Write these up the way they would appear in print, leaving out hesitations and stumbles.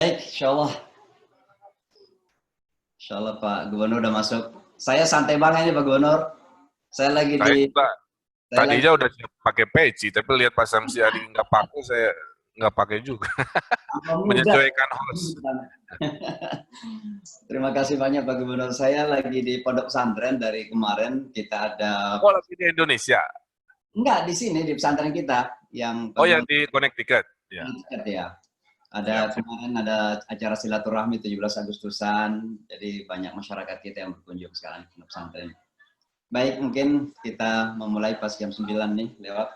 Baik, insya Allah Pak Gubernur udah masuk. Saya santai banget ini Pak Gubernur. Saya lagi Saya di, juga saya lagi. tadinya udah siap pakai peci, tapi lihat Pak Samsi hari nggak pakai, saya nggak pakai juga. Muda. Menyesuaikan host. Terima kasih banyak Pak Gubernur. Saya lagi di Pondok Pesantren dari kemarin. Kita ada, Oh, lagi di Indonesia. enggak di sini di pesantren kita yang Pak Oh, yang Gubernur di Connecticut. Ya, dekat ya. siap, Ada siap. kemarin ada acara silaturahmi 17 Agustusan. Jadi banyak masyarakat kita yang berkunjung sekarang di Pondok Pesantren. Baik, mungkin kita memulai pas jam 9 nih lewat.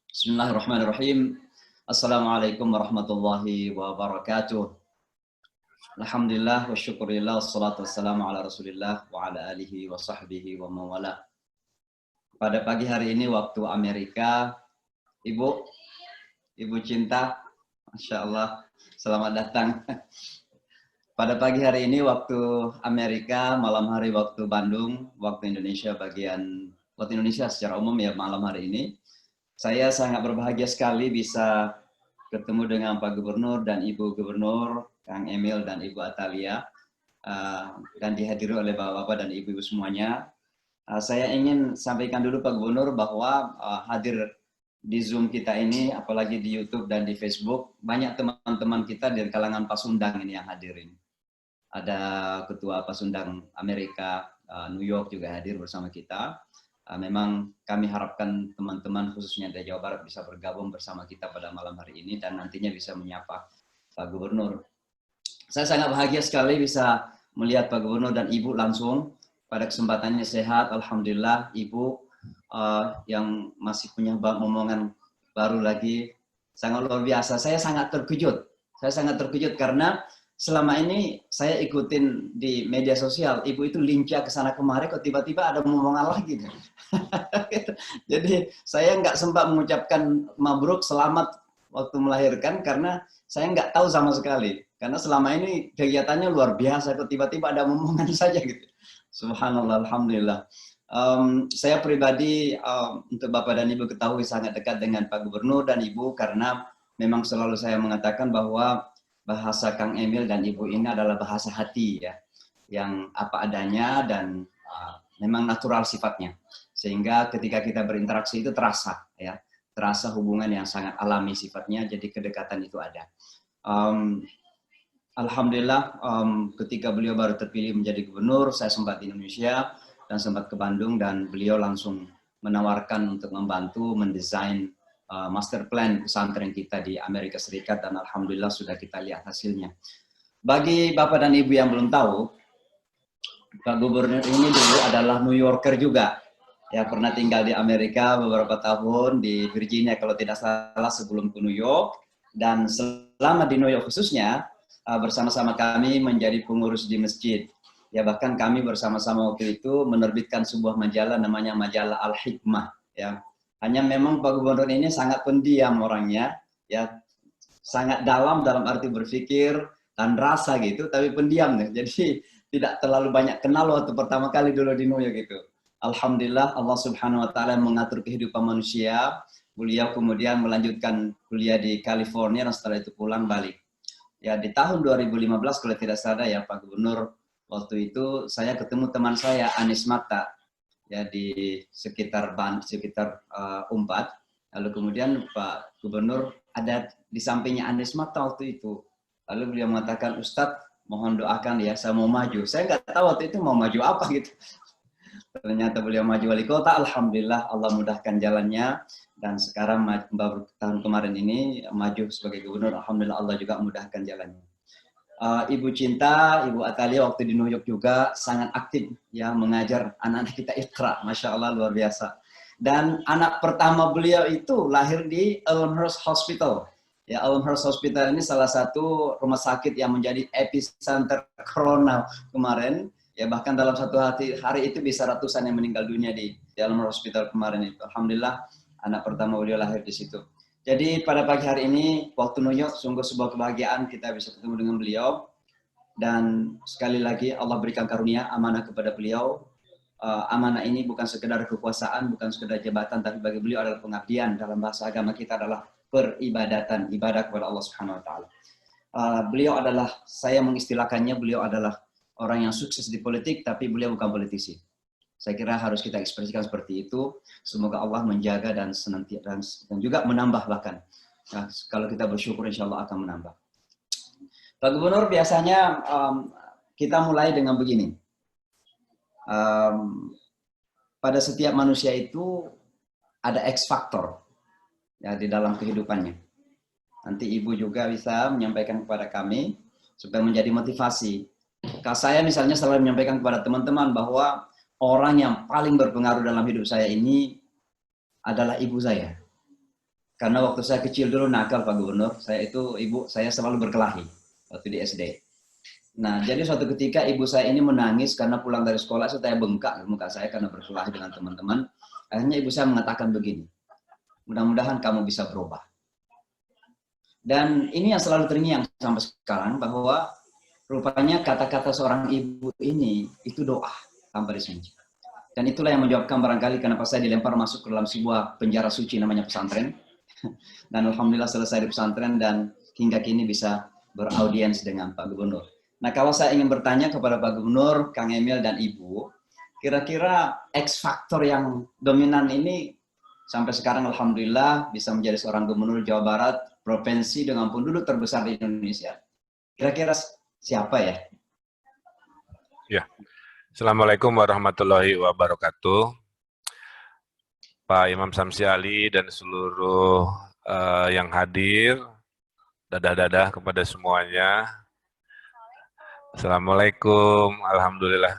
Bismillahirrahmanirrahim. Assalamualaikum warahmatullahi wabarakatuh. Alhamdulillah wa syukurillah wassalatu wassalamu ala rasulillah wa ala alihi wa sahbihi wa mawala. Pada pagi hari ini waktu Amerika, Ibu Cinta, Masya Allah, selamat datang. Pada pagi hari ini waktu Amerika, malam hari waktu Bandung, waktu Indonesia waktu Indonesia secara umum ya malam hari ini. Saya sangat berbahagia sekali bisa ketemu dengan Pak Gubernur dan Ibu Gubernur, Kang Emil dan Ibu Atalia, dan dihadiri oleh Bapak-Bapak dan Ibu-Ibu semuanya. Saya ingin sampaikan dulu Pak Gubernur bahwa hadir di Zoom kita ini, apalagi di YouTube dan di Facebook, banyak teman-teman kita dari kalangan Pasundang ini yang hadirin. Ada Ketua Pasundang Amerika, New York juga hadir bersama kita. Memang kami harapkan teman-teman khususnya dari Jawa Barat bisa bergabung bersama kita pada malam hari ini dan nantinya bisa menyapa Pak Gubernur. Saya sangat bahagia sekali bisa melihat Pak Gubernur dan Ibu langsung pada kesempatannya sehat. Alhamdulillah Ibu yang masih punya omongan baru lagi sangat luar biasa. Saya sangat terkejut karena selama ini saya ikutin di media sosial, Ibu itu lincah ke sana kemari, kok tiba-tiba ada omongan lagi. Jadi saya nggak sempat mengucapkan mabruk selamat waktu melahirkan karena saya nggak tahu sama sekali. Karena selama ini kegiatannya luar biasa, kok tiba-tiba ada omongan saja gitu. Subhanallah, Alhamdulillah. Saya pribadi untuk Bapak dan Ibu ketahui sangat dekat dengan Pak Gubernur dan Ibu karena memang selalu saya mengatakan bahwa bahasa Kang Emil dan Ibu ini adalah bahasa hati ya, yang apa adanya dan memang natural sifatnya. Sehingga ketika kita berinteraksi itu terasa ya, terasa hubungan yang sangat alami sifatnya, jadi kedekatan itu ada. Alhamdulillah ketika beliau baru terpilih menjadi gubernur, saya sempat di Indonesia dan sempat ke Bandung dan beliau langsung menawarkan untuk membantu mendesain master plan pesantren kita di Amerika Serikat dan alhamdulillah sudah kita lihat hasilnya. Bagi Bapak dan Ibu yang belum tahu, Pak Gubernur ini dulu adalah New Yorker juga. Ya, pernah tinggal di Amerika beberapa tahun, di Virginia kalau tidak salah sebelum ke New York. Dan selama di New York khususnya, bersama-sama kami menjadi pengurus di masjid. Ya, bahkan kami bersama-sama waktu itu menerbitkan sebuah majalah namanya Majalah Al-Hikmah. Ya. Hanya memang Pak Gubernur ini sangat pendiam orangnya, ya, sangat dalam arti berpikir dan rasa gitu, tapi pendiam nih. Jadi tidak terlalu banyak kenal waktu pertama kali dulu di New York gitu. Alhamdulillah Allah Subhanahu wa taala mengatur kehidupan manusia. Beliau kemudian melanjutkan kuliah di California dan setelah itu pulang balik. Ya di tahun 2015 kalau tidak salah ya Pak Gubernur, waktu itu saya ketemu teman saya Anies Mata ya di sekitar Umpat. Lalu kemudian Pak Gubernur ada di sampingnya Anies Mata waktu itu. Lalu beliau mengatakan, Ustadz mohon doakan ya, saya mau maju. Saya nggak tahu waktu itu mau maju apa gitu. Ternyata beliau maju wali kota, alhamdulillah Allah mudahkan jalannya. Dan sekarang baru tahun kemarin ini maju sebagai gubernur, alhamdulillah Allah juga mudahkan jalannya. Ibu Cinta, Ibu Atalia waktu di New York juga sangat aktif ya mengajar anak-anak kita Iqra, Masya Allah luar biasa. Dan anak pertama beliau itu lahir di Elmhurst Hospital. Ya, Elmhurst Hospital ini salah satu rumah sakit yang menjadi epicenter corona kemarin. Ya bahkan dalam satu hari itu bisa ratusan yang meninggal dunia di Elmhurst Hospital kemarin itu. Alhamdulillah anak pertama beliau lahir di situ. Jadi pada pagi hari ini, waktu New York, sungguh sebuah kebahagiaan kita bisa ketemu dengan beliau. Dan sekali lagi Allah berikan karunia, amanah kepada beliau. Amanah ini bukan sekedar kekuasaan, bukan sekedar jabatan, tapi bagi beliau adalah pengabdian. Dalam bahasa agama kita adalah peribadatan, ibadah kepada Allah Subhanahu Wa Taala. beliau adalah, saya mengistilahkannya, beliau adalah orang yang sukses di politik, tapi beliau bukan politisi. Saya kira harus kita ekspresikan seperti itu. Semoga Allah menjaga dan senantiasa dan juga menambah bahkan. Nah, kalau kita bersyukur, insya Allah akan menambah. Pak Gubernur, biasanya kita mulai dengan begini. Pada setiap manusia itu ada X faktor ya di dalam kehidupannya. Nanti Ibu juga bisa menyampaikan kepada kami supaya menjadi motivasi. Kalau saya misalnya selalu menyampaikan kepada teman-teman bahwa orang yang paling berpengaruh dalam hidup saya ini adalah ibu saya. Karena waktu saya kecil dulu nakal Pak Gubernur, ibu saya selalu berkelahi waktu di SD. Nah, jadi suatu ketika ibu saya ini menangis karena pulang dari sekolah, saya bengkak muka saya karena berkelahi dengan teman-teman. Akhirnya ibu saya mengatakan begini, mudah-mudahan kamu bisa berubah. Dan ini yang selalu terngiang sampai sekarang, bahwa rupanya kata-kata seorang ibu ini itu doa tanpa disengaja. Dan itulah yang menjawabkan barangkali kenapa saya dilempar masuk ke dalam sebuah penjara suci namanya pesantren. Dan alhamdulillah selesai di pesantren dan hingga kini bisa beraudiens dengan Pak Gubernur. Nah, kalau saya ingin bertanya kepada Pak Gubernur, Kang Emil dan Ibu, kira-kira X faktor yang dominan ini sampai sekarang alhamdulillah bisa menjadi seorang Gubernur Jawa Barat, provinsi dengan penduduk terbesar di Indonesia. Kira-kira siapa ya? Ya. Assalamualaikum warahmatullahi wabarakatuh. Pak Imam Samsi Ali dan seluruh yang hadir, dadah-dadah kepada semuanya. Assalamualaikum, alhamdulillah.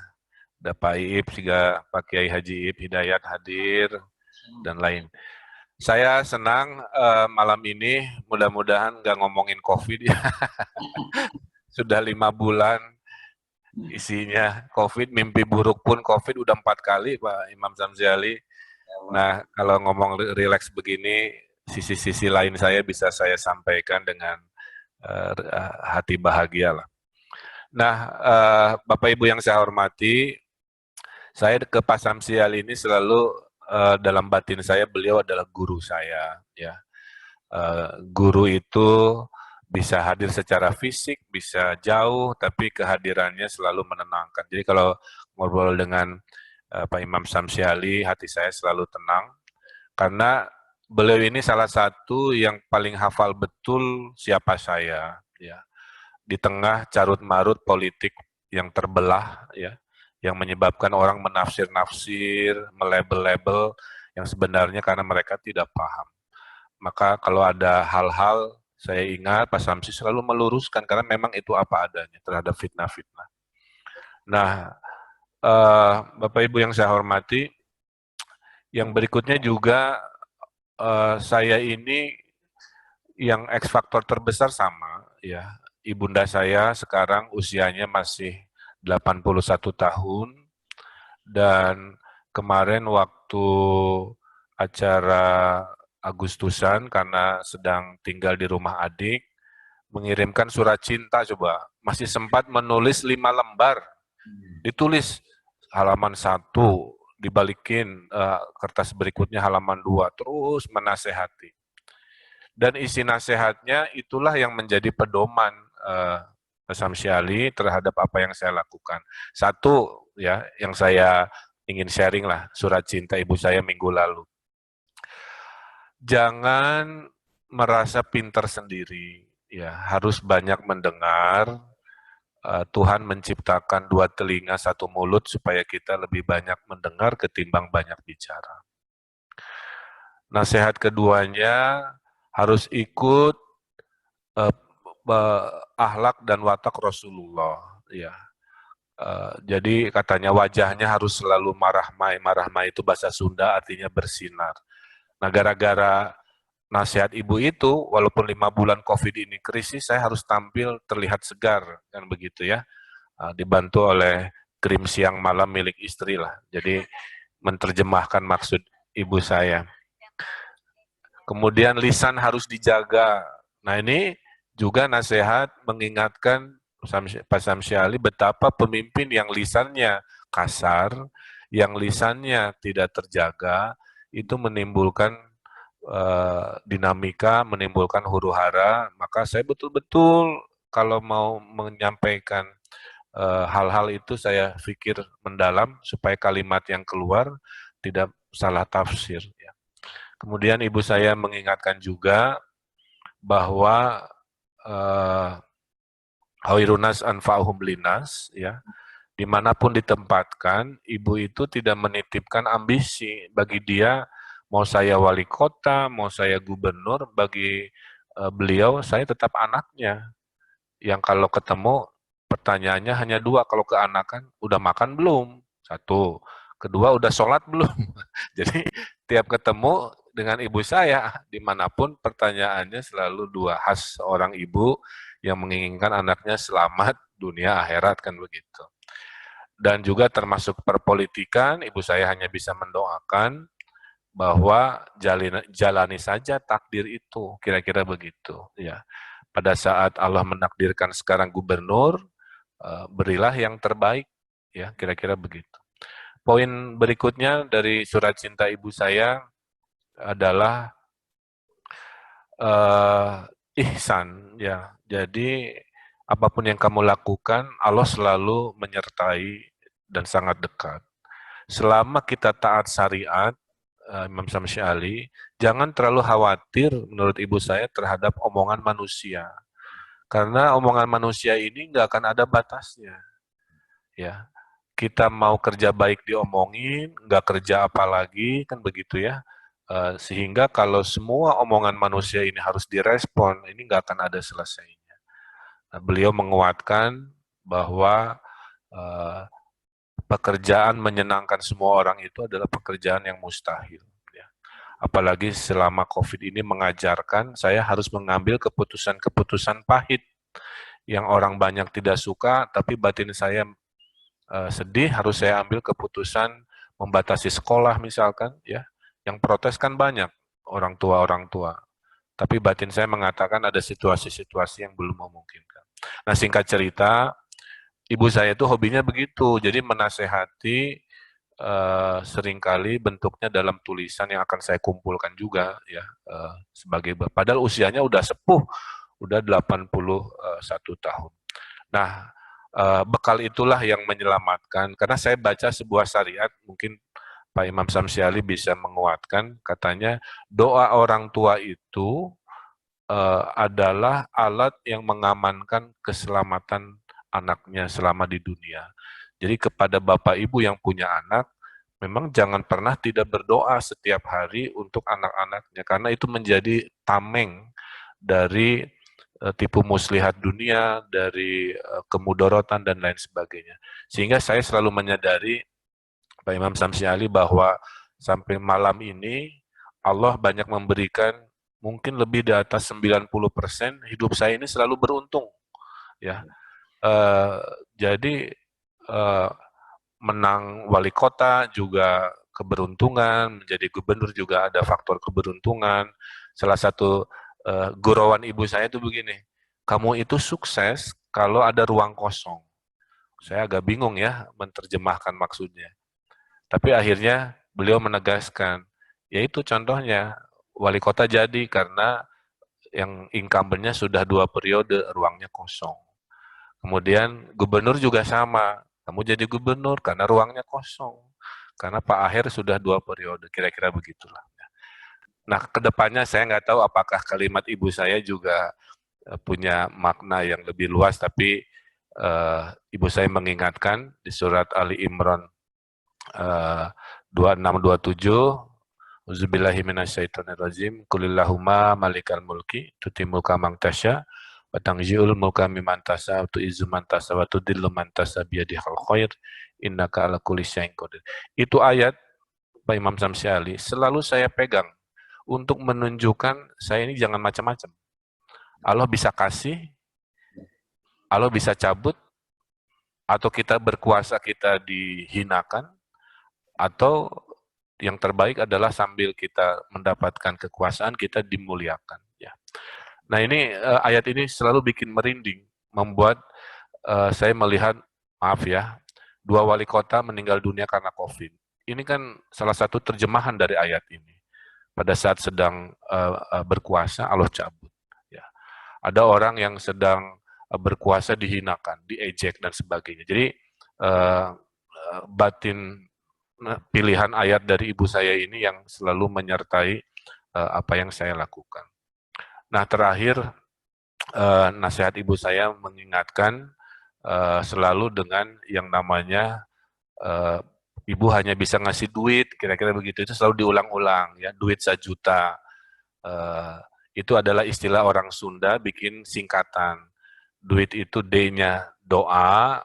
Ada Pak Iip, juga Pak Kiai Haji Iip Hidayat hadir, dan lain. Saya senang malam ini, mudah-mudahan nggak ngomongin COVID ya. Sudah 5 bulan isinya COVID, mimpi buruk pun COVID udah 4 kali Pak Imam Samsi Ali. Nah, kalau ngomong rileks begini, sisi-sisi lain saya bisa saya sampaikan dengan hati bahagia lah. Nah, Bapak Ibu yang saya hormati, saya ke Pak Samsi Ali ini selalu dalam batin saya, beliau adalah guru saya. Ya, guru itu bisa hadir secara fisik, bisa jauh, tapi kehadirannya selalu menenangkan. Jadi kalau ngobrol dengan Pak Imam Samsi Ali, hati saya selalu tenang, karena beliau ini salah satu yang paling hafal betul siapa saya, ya. Di tengah carut-marut politik yang terbelah, ya, yang menyebabkan orang menafsir-nafsir, melabel-label yang sebenarnya karena mereka tidak paham. Maka kalau ada hal-hal, saya ingat Pak Samsi selalu meluruskan, karena memang itu apa adanya terhadap fitnah-fitnah. Nah, Bapak Ibu yang saya hormati, yang berikutnya juga saya ini yang X faktor terbesar sama, ya. Ibunda saya sekarang usianya masih 81 tahun, dan kemarin waktu acara Agustusan, karena sedang tinggal di rumah adik, mengirimkan surat cinta, coba. Masih sempat menulis 5 lembar. Ditulis halaman 1, dibalikin kertas berikutnya halaman 2, terus menasehati. Dan isi nasihatnya itulah yang menjadi pedoman Pak Samsi Ali terhadap apa yang saya lakukan. Satu, ya, yang saya ingin sharing lah, surat cinta ibu saya minggu lalu. Jangan merasa pintar sendiri, ya, harus banyak mendengar. Tuhan menciptakan 2 telinga, 1 mulut supaya kita lebih banyak mendengar ketimbang banyak bicara. Nasihat keduanya, harus ikut akhlak dan watak Rasulullah, ya. Jadi katanya wajahnya harus selalu marahmai. Marahmai itu bahasa Sunda, artinya bersinar. Nah, gara-gara nasihat ibu itu, walaupun 5 bulan COVID ini krisis, saya harus tampil terlihat segar, kan begitu ya. Dibantu oleh krim siang malam milik istri lah. Jadi menerjemahkan maksud ibu saya. Kemudian lisan harus dijaga. Nah, ini juga nasihat mengingatkan Pak Samsi Ali betapa pemimpin yang lisannya kasar, yang lisannya tidak terjaga, itu menimbulkan dinamika, menimbulkan huru-hara. Maka saya betul-betul kalau mau menyampaikan hal-hal itu saya pikir mendalam supaya kalimat yang keluar tidak salah tafsir. Ya. Kemudian ibu saya mengingatkan juga bahwa Hawirunas anfa'uhum linas, ya, dimanapun ditempatkan, ibu itu tidak menitipkan ambisi. Bagi dia, mau saya wali kota, mau saya gubernur, bagi beliau, saya tetap anaknya. Yang kalau ketemu, pertanyaannya hanya dua, kalau keanakan, udah makan belum? Satu. Kedua, udah sholat belum? Jadi, tiap ketemu dengan ibu saya, dimanapun pertanyaannya selalu dua, khas seorang ibu yang menginginkan anaknya selamat dunia akhirat, kan begitu. Dan juga termasuk perpolitikan, ibu saya hanya bisa mendoakan bahwa jalani saja takdir itu, kira-kira begitu. Ya, pada saat Allah menakdirkan sekarang gubernur, berilah yang terbaik, ya, kira-kira begitu. Poin berikutnya dari surat cinta ibu saya adalah ihsan, ya. Jadi apapun yang kamu lakukan, Allah selalu menyertai dan sangat dekat. Selama kita taat syariat, Imam Syamsi Ali, jangan terlalu khawatir menurut ibu saya terhadap omongan manusia. Karena omongan manusia ini nggak akan ada batasnya. Ya, kita mau kerja baik diomongin, nggak kerja apa lagi, kan begitu ya. Sehingga kalau semua omongan manusia ini harus direspon, ini nggak akan ada selesainya. Nah, beliau menguatkan bahwa pekerjaan menyenangkan semua orang itu adalah pekerjaan yang mustahil. Ya. Apalagi selama COVID ini mengajarkan saya harus mengambil keputusan-keputusan pahit yang orang banyak tidak suka, tapi batin saya sedih, harus saya ambil keputusan membatasi sekolah misalkan, ya. Yang protes kan banyak orang tua, tapi batin saya mengatakan ada situasi-situasi yang belum memungkinkan. Nah, singkat cerita, ibu saya itu hobinya begitu, jadi menasehati seringkali bentuknya dalam tulisan yang akan saya kumpulkan juga, ya, sebagai padahal usianya udah sepuh, udah 81 tahun. Nah, bekal itulah yang menyelamatkan, karena saya baca sebuah syariat, mungkin Pak Imam Syamsi Ali bisa menguatkan, katanya doa orang tua itu adalah alat yang mengamankan keselamatan anaknya selama di dunia. Jadi kepada Bapak Ibu yang punya anak, memang jangan pernah tidak berdoa setiap hari untuk anak-anaknya, karena itu menjadi tameng dari tipu muslihat dunia, dari kemudorotan dan lain sebagainya. Sehingga saya selalu menyadari, Pak Imam Syamsi Ali, bahwa sampai malam ini Allah banyak memberikan, mungkin lebih di atas 90% hidup saya ini selalu beruntung, ya. Jadi menang wali kota juga keberuntungan, menjadi gubernur juga ada faktor keberuntungan. Salah satu gurauan ibu saya itu begini, kamu itu sukses kalau ada ruang kosong. Saya agak bingung ya menerjemahkan maksudnya. Tapi akhirnya beliau menegaskan, yaitu contohnya wali kota jadi karena yang incumbent-nya sudah 2 periode, ruangnya kosong. Kemudian gubernur juga sama, kamu jadi gubernur karena ruangnya kosong. Karena Pak Aher sudah 2 periode, kira-kira begitulah. Nah, kedepannya saya nggak tahu apakah kalimat ibu saya juga punya makna yang lebih luas, tapi ibu saya mengingatkan di surat Ali Imran 26-27, Uzubillahi minasyaitonirrajim, Kulillahumma malikal mulki, tuti mulka mang tasya, wa tanzi'ul mulka mimman tasya, wa tu'izzu man tasya, wa tudillu man tasya biyadihal khair, innaka ala kulli syai'in qadir. Itu ayat Pak Imam Syamsi Ali selalu saya pegang untuk menunjukkan saya ini jangan macam-macam. Allah bisa kasih, Allah bisa cabut, atau kita berkuasa kita dihinakan, atau yang terbaik adalah sambil kita mendapatkan kekuasaan, kita dimuliakan. Ya. Nah, ini ayat ini selalu bikin merinding, membuat saya melihat, maaf ya, 2 wali kota meninggal dunia karena COVID. Ini kan salah satu terjemahan dari ayat ini. Pada saat sedang berkuasa, Allah cabut. Ya. Ada orang yang sedang berkuasa dihinakan, diejek dan sebagainya. Jadi batin pilihan ayat dari ibu saya ini yang selalu menyertai apa yang saya lakukan. Nah, terakhir nasihat ibu saya mengingatkan selalu dengan yang namanya ibu hanya bisa ngasih duit, kira-kira begitu. Itu selalu diulang-ulang, ya, duit 1 juta. Itu adalah istilah orang Sunda bikin singkatan. Duit itu D-nya doa,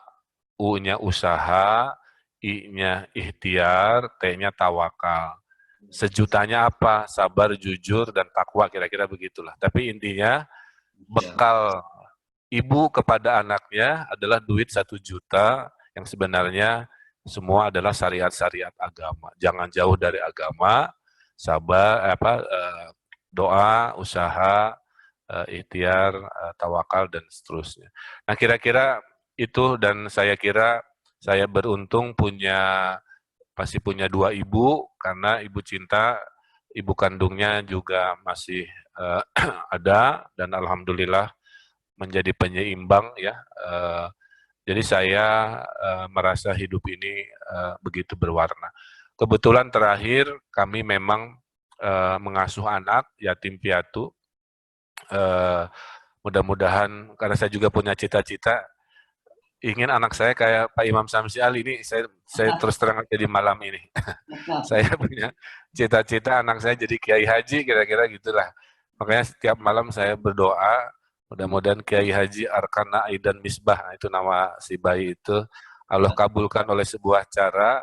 U-nya usaha, I-nya ikhtiar, T-nya tawakal. Sejutanya apa? Sabar, jujur, dan takwa, kira-kira begitulah. Tapi intinya, bekal ibu kepada anaknya adalah duit 1 juta, yang sebenarnya semua adalah syariat-syariat agama. Jangan jauh dari agama, sabar, doa, usaha, ikhtiar, tawakal, dan seterusnya. Nah, kira-kira itu, dan saya kira saya beruntung pasti punya 2 ibu, karena ibu Cinta, ibu kandungnya juga masih ada, dan alhamdulillah menjadi penyeimbang, ya. Jadi saya merasa hidup ini begitu berwarna. Kebetulan terakhir kami memang mengasuh anak yatim piatu. Mudah-mudahan, karena saya juga punya cita-cita ingin anak saya kayak Pak Imam Samsi Ali. Ini saya terus terang aja di malam ini. Saya punya cita-cita anak saya jadi Kiai Haji, kira-kira gitulah. Makanya setiap malam saya berdoa, mudah-mudahan Kiai Haji Arkana Aidan Misbah, nah, itu nama si bayi itu, Allah kabulkan oleh sebuah cara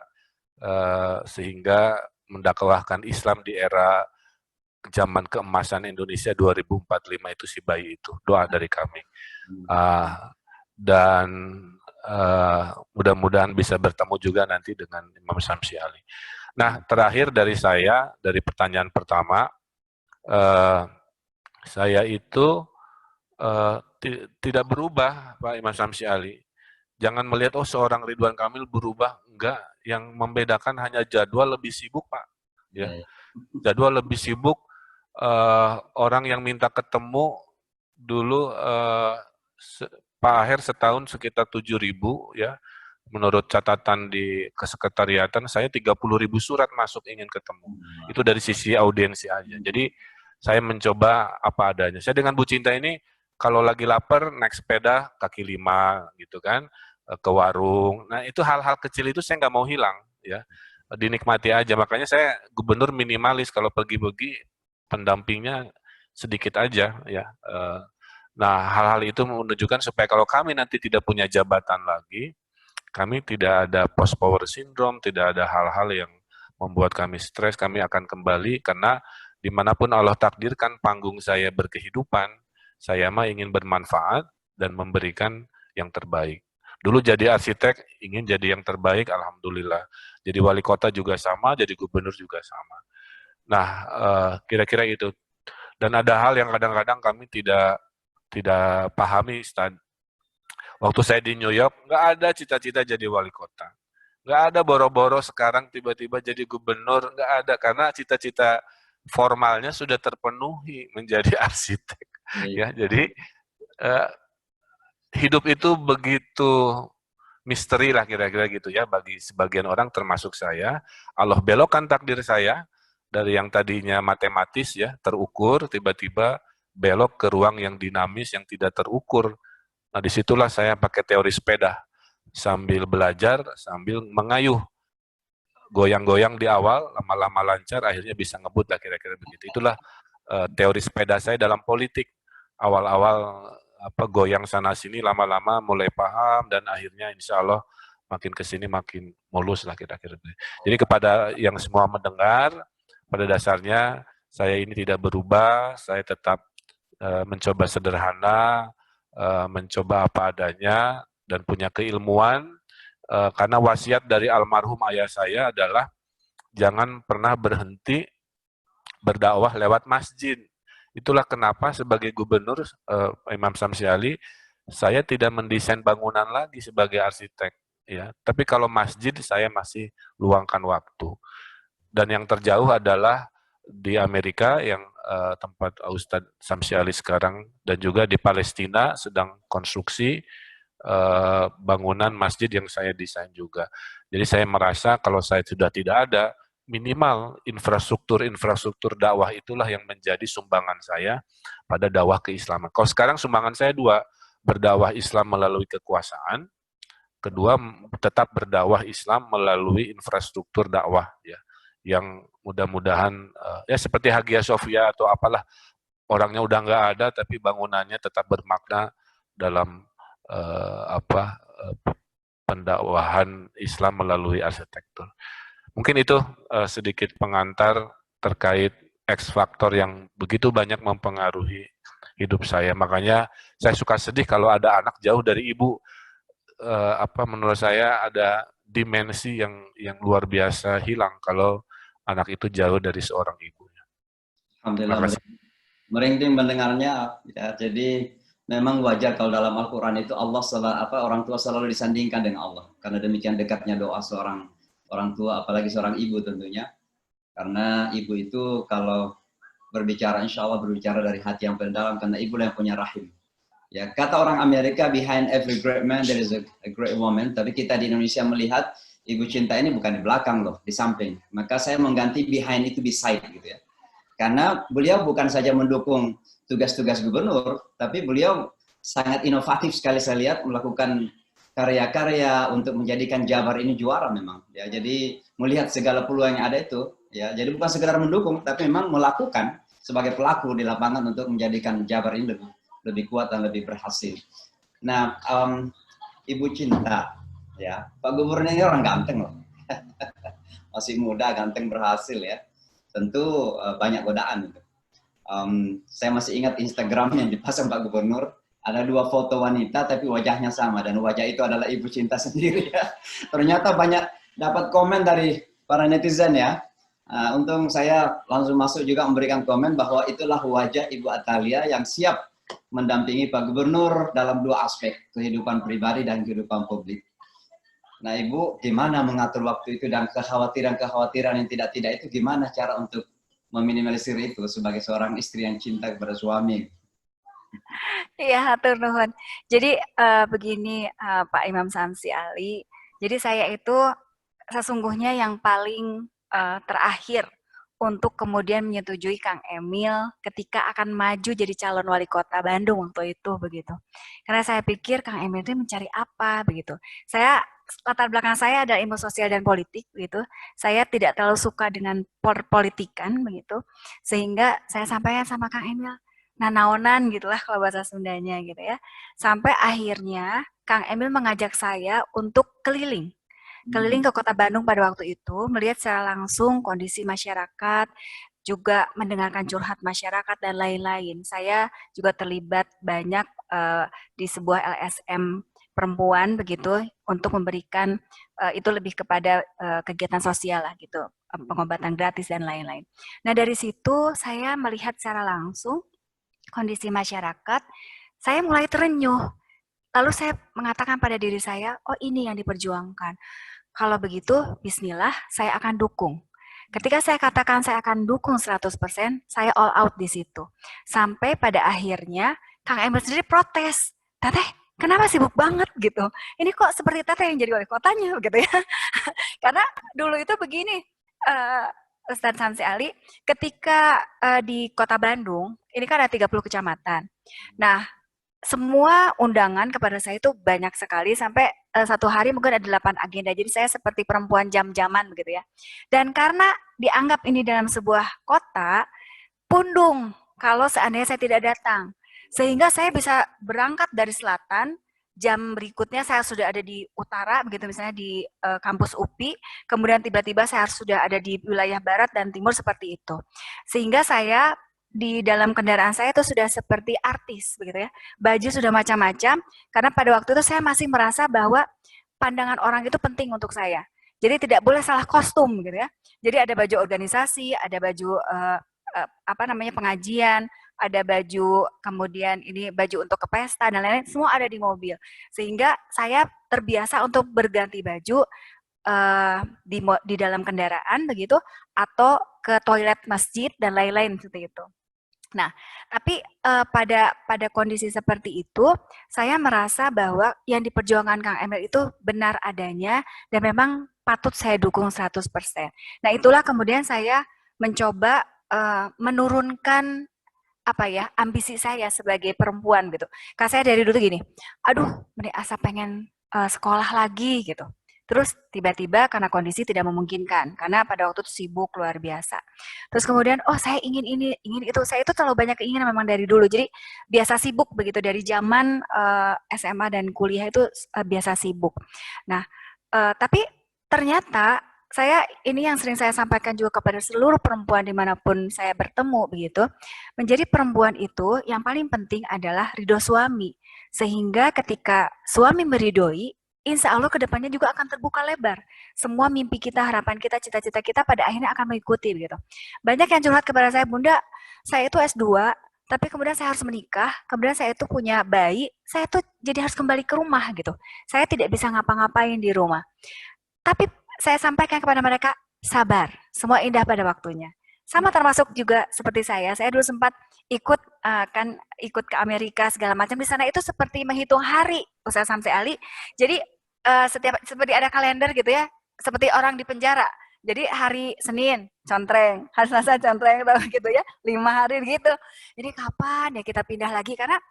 sehingga mendakwahkan Islam di era zaman keemasan Indonesia 2045 itu si bayi itu. Doa dari kami. Dan mudah-mudahan bisa bertemu juga nanti dengan Imam Samsi Ali. Nah, terakhir dari saya, dari pertanyaan pertama, saya itu tidak berubah, Pak Imam Samsi Ali. Jangan melihat, oh seorang Ridwan Kamil berubah. Enggak, yang membedakan hanya jadwal lebih sibuk, Pak. Ya. Jadwal lebih sibuk, orang yang minta ketemu dulu Pak Aher setahun sekitar 7.000, ya. Menurut catatan di kesekretariatan, saya 30.000 surat masuk ingin ketemu. Itu dari sisi audiensi aja. Jadi saya mencoba apa adanya. Saya dengan Bu Cinta ini, kalau lagi lapar naik sepeda kaki 5 gitu kan, ke warung. Nah itu hal-hal kecil itu saya nggak mau hilang, ya. Dinikmati aja. Makanya saya gubernur minimalis, kalau pergi-pergi pendampingnya sedikit aja, ya. Nah hal-hal itu menunjukkan supaya kalau kami nanti tidak punya jabatan lagi, kami tidak ada post power syndrome, tidak ada hal-hal yang membuat kami stres, kami akan kembali, karena dimanapun Allah takdirkan panggung saya berkehidupan, saya mah ingin bermanfaat dan memberikan yang terbaik. Dulu jadi arsitek, ingin jadi yang terbaik, alhamdulillah. Jadi wali kota juga sama, jadi gubernur juga sama. Nah, kira-kira itu. Dan ada hal yang kadang-kadang kami tidak pahami. Waktu saya di New York, nggak ada cita-cita jadi wali kota. Nggak ada boro-boro sekarang tiba-tiba jadi gubernur, nggak ada. Karena cita-cita formalnya sudah terpenuhi menjadi arsitek. Ya, jadi hidup itu begitu misteri lah kira-kira gitu ya bagi sebagian orang termasuk saya. Allah belokkan takdir saya dari yang tadinya matematis ya, terukur, tiba-tiba belok ke ruang yang dinamis yang tidak terukur. Nah, disitulah saya pakai teori sepeda, sambil belajar, sambil mengayuh. Goyang-goyang di awal, lama-lama lancar, akhirnya bisa ngebut lah kira-kira begitu. Itulah teori sepeda saya dalam politik. Awal-awal goyang sana-sini, lama-lama mulai paham, dan akhirnya insya Allah makin kesini makin mulus lah kira-kira. Jadi kepada yang semua mendengar, pada dasarnya saya ini tidak berubah, saya tetap mencoba sederhana, mencoba apa adanya, dan punya keilmuan, karena wasiat dari almarhum ayah saya adalah jangan pernah berhenti berdakwah lewat masjid. Itulah kenapa sebagai gubernur Imam Samsi Ali, saya tidak mendesain bangunan lagi sebagai arsitek, ya. Tapi kalau masjid saya masih luangkan waktu. Dan yang terjauh adalah di Amerika yang tempat Ustadz Samsi Ali sekarang, dan juga di Palestina sedang konstruksi bangunan masjid yang saya desain juga. Jadi saya merasa kalau saya sudah tidak ada, minimal infrastruktur dakwah itulah yang menjadi sumbangan saya pada dakwah keislaman. Kalau sekarang sumbangan saya dua, berdakwah Islam melalui kekuasaan, kedua tetap berdakwah Islam melalui infrastruktur dakwah ya, yang mudah-mudahan ya seperti Hagia Sophia atau apalah, orangnya udah nggak ada tapi bangunannya tetap bermakna dalam pendakwahan Islam melalui arsitektur. Mungkin itu sedikit pengantar terkait X faktor yang begitu banyak mempengaruhi hidup saya. Makanya saya suka sedih kalau ada anak jauh dari ibu. Menurut saya ada dimensi yang luar biasa hilang kalau anak itu jauh dari seorang ibu. Alhamdulillah, merinding mendengarnya. Ya, jadi memang wajar kalau dalam Al-Quran itu orang tua selalu disandingkan dengan Allah. Karena demikian dekatnya doa seorang orang tua, apalagi seorang ibu tentunya. Karena ibu itu kalau berbicara, insya Allah berbicara dari hati yang pendalam, karena ibu yang punya rahim. Ya, kata orang Amerika, behind every great man there is a great woman. Tapi kita di Indonesia melihat ibu cinta ini bukan di belakang loh, di samping. Maka saya mengganti behind itu beside gitu ya. Karena beliau bukan saja mendukung tugas-tugas gubernur, tapi beliau sangat inovatif sekali saya lihat melakukan karya-karya untuk menjadikan Jabar ini juara memang. Ya, jadi melihat segala peluang yang ada itu, ya, jadi bukan sekedar mendukung, tapi memang melakukan sebagai pelaku di lapangan untuk menjadikan Jabar ini lebih kuat dan lebih berhasil. Nah, Ibu Cinta, ya, Pak Gubernur ini orang ganteng loh, masih muda, ganteng, berhasil ya. Tentu banyak godaan. Saya masih ingat Instagram yang dipasang Pak Gubernur, ada 2 foto wanita tapi wajahnya sama, dan wajah itu adalah Ibu Cinta sendiri ya. Ternyata banyak dapat komen dari para netizen ya. Untung saya langsung masuk juga memberikan komen bahwa itulah wajah Ibu Atalia yang siap mendampingi Pak Gubernur dalam 2 aspek, kehidupan pribadi dan kehidupan publik. Nah, Ibu gimana mengatur waktu itu dan kekhawatiran yang tidak-tidak itu gimana cara untuk meminimalisir itu sebagai seorang istri yang cinta kepada suami? Iya, hatur nuhun. Jadi begini Pak Imam Samsi Ali, jadi saya itu sesungguhnya yang paling terakhir untuk kemudian menyetujui Kang Emil ketika akan maju jadi calon wali kota Bandung waktu itu begitu. Karena saya pikir Kang Emil itu mencari apa begitu. Saya latar belakang saya adalah ilmu sosial dan politik begitu. Saya tidak terlalu suka dengan politikan begitu. Sehingga saya sampaikan sama Kang Emil, nanaonan gitulah kalau bahasa Sundanya gitu ya. Sampai akhirnya Kang Emil mengajak saya untuk keliling ke kota Bandung pada waktu itu, melihat secara langsung kondisi masyarakat, juga mendengarkan curhat masyarakat dan lain-lain. Saya juga terlibat banyak di sebuah LSM perempuan begitu untuk memberikan itu lebih kepada kegiatan sosial lah gitu, pengobatan gratis dan lain-lain. Nah, dari situ saya melihat secara langsung kondisi masyarakat, saya mulai terenyuh. Lalu saya mengatakan pada diri saya, oh ini yang diperjuangkan. Kalau begitu, bismillah, saya akan dukung. Ketika saya katakan saya akan dukung 100%, saya all out di situ. Sampai pada akhirnya, Kang Emil sendiri protes. Teteh, kenapa sibuk banget gitu? Ini kok seperti Teteh yang jadi wali kotanya gitu ya. Karena dulu itu begini, Ustadz Samsi Ali, ketika di kota Bandung, ini kan ada 30 kecamatan. Nah, semua undangan kepada saya itu banyak sekali, sampai satu hari mungkin ada 8 agenda. Jadi saya seperti perempuan jam-jaman begitu ya. Dan karena dianggap ini dalam sebuah kota, pundung kalau seandainya saya tidak datang. Sehingga saya bisa berangkat dari selatan, jam berikutnya saya sudah ada di utara, begitu misalnya di kampus UPI, kemudian tiba-tiba saya sudah ada di wilayah barat dan timur seperti itu. Sehingga saya di dalam kendaraan saya itu sudah seperti artis begitu ya. Baju sudah macam-macam, karena pada waktu itu saya masih merasa bahwa pandangan orang itu penting untuk saya. Jadi tidak boleh salah kostum gitu ya. Jadi ada baju organisasi, ada baju pengajian, ada baju, kemudian ini baju untuk ke pesta dan lain-lain, semua ada di mobil. Sehingga saya terbiasa untuk berganti baju di dalam kendaraan begitu, atau ke toilet masjid dan lain-lain seperti itu. Nah, tapi pada kondisi seperti itu, saya merasa bahwa yang diperjuangkan Kang Emil itu benar adanya dan memang patut saya dukung 100%. Nah, itulah kemudian saya mencoba menurunkan ambisi saya sebagai perempuan gitu. Karena saya dari dulu gini, aduh, asa pengen sekolah lagi gitu. Terus tiba-tiba karena kondisi tidak memungkinkan, karena pada waktu itu sibuk luar biasa. Terus kemudian, oh saya ingin ini, ingin itu. Saya itu terlalu banyak keinginan memang dari dulu. Jadi biasa sibuk begitu dari zaman SMA dan kuliah itu biasa sibuk. Nah, tapi ternyata ini yang sering saya sampaikan juga kepada seluruh perempuan dimanapun saya bertemu begitu, menjadi perempuan itu yang paling penting adalah ridho suami. Sehingga ketika suami meridhoi, insya Allah kedepannya juga akan terbuka lebar. Semua mimpi kita, harapan kita, cita-cita kita pada akhirnya akan mengikuti begitu. Banyak yang curhat kepada saya, Bunda, saya itu S2, tapi kemudian saya harus menikah, kemudian saya itu punya bayi, saya tuh jadi harus kembali ke rumah gitu. Saya tidak bisa ngapa-ngapain di rumah. Tapi saya sampaikan kepada mereka, sabar, semua indah pada waktunya. Sama termasuk juga seperti saya dulu sempat ikut ke Amerika segala macam, di sana itu seperti menghitung hari, Ustaz Samsi Ali. Jadi seperti ada kalender gitu ya, seperti orang di penjara. Jadi hari Senin contreng, hari Selasa contreng gitu ya, 5 hari gitu. Jadi kapan ya kita pindah lagi, karena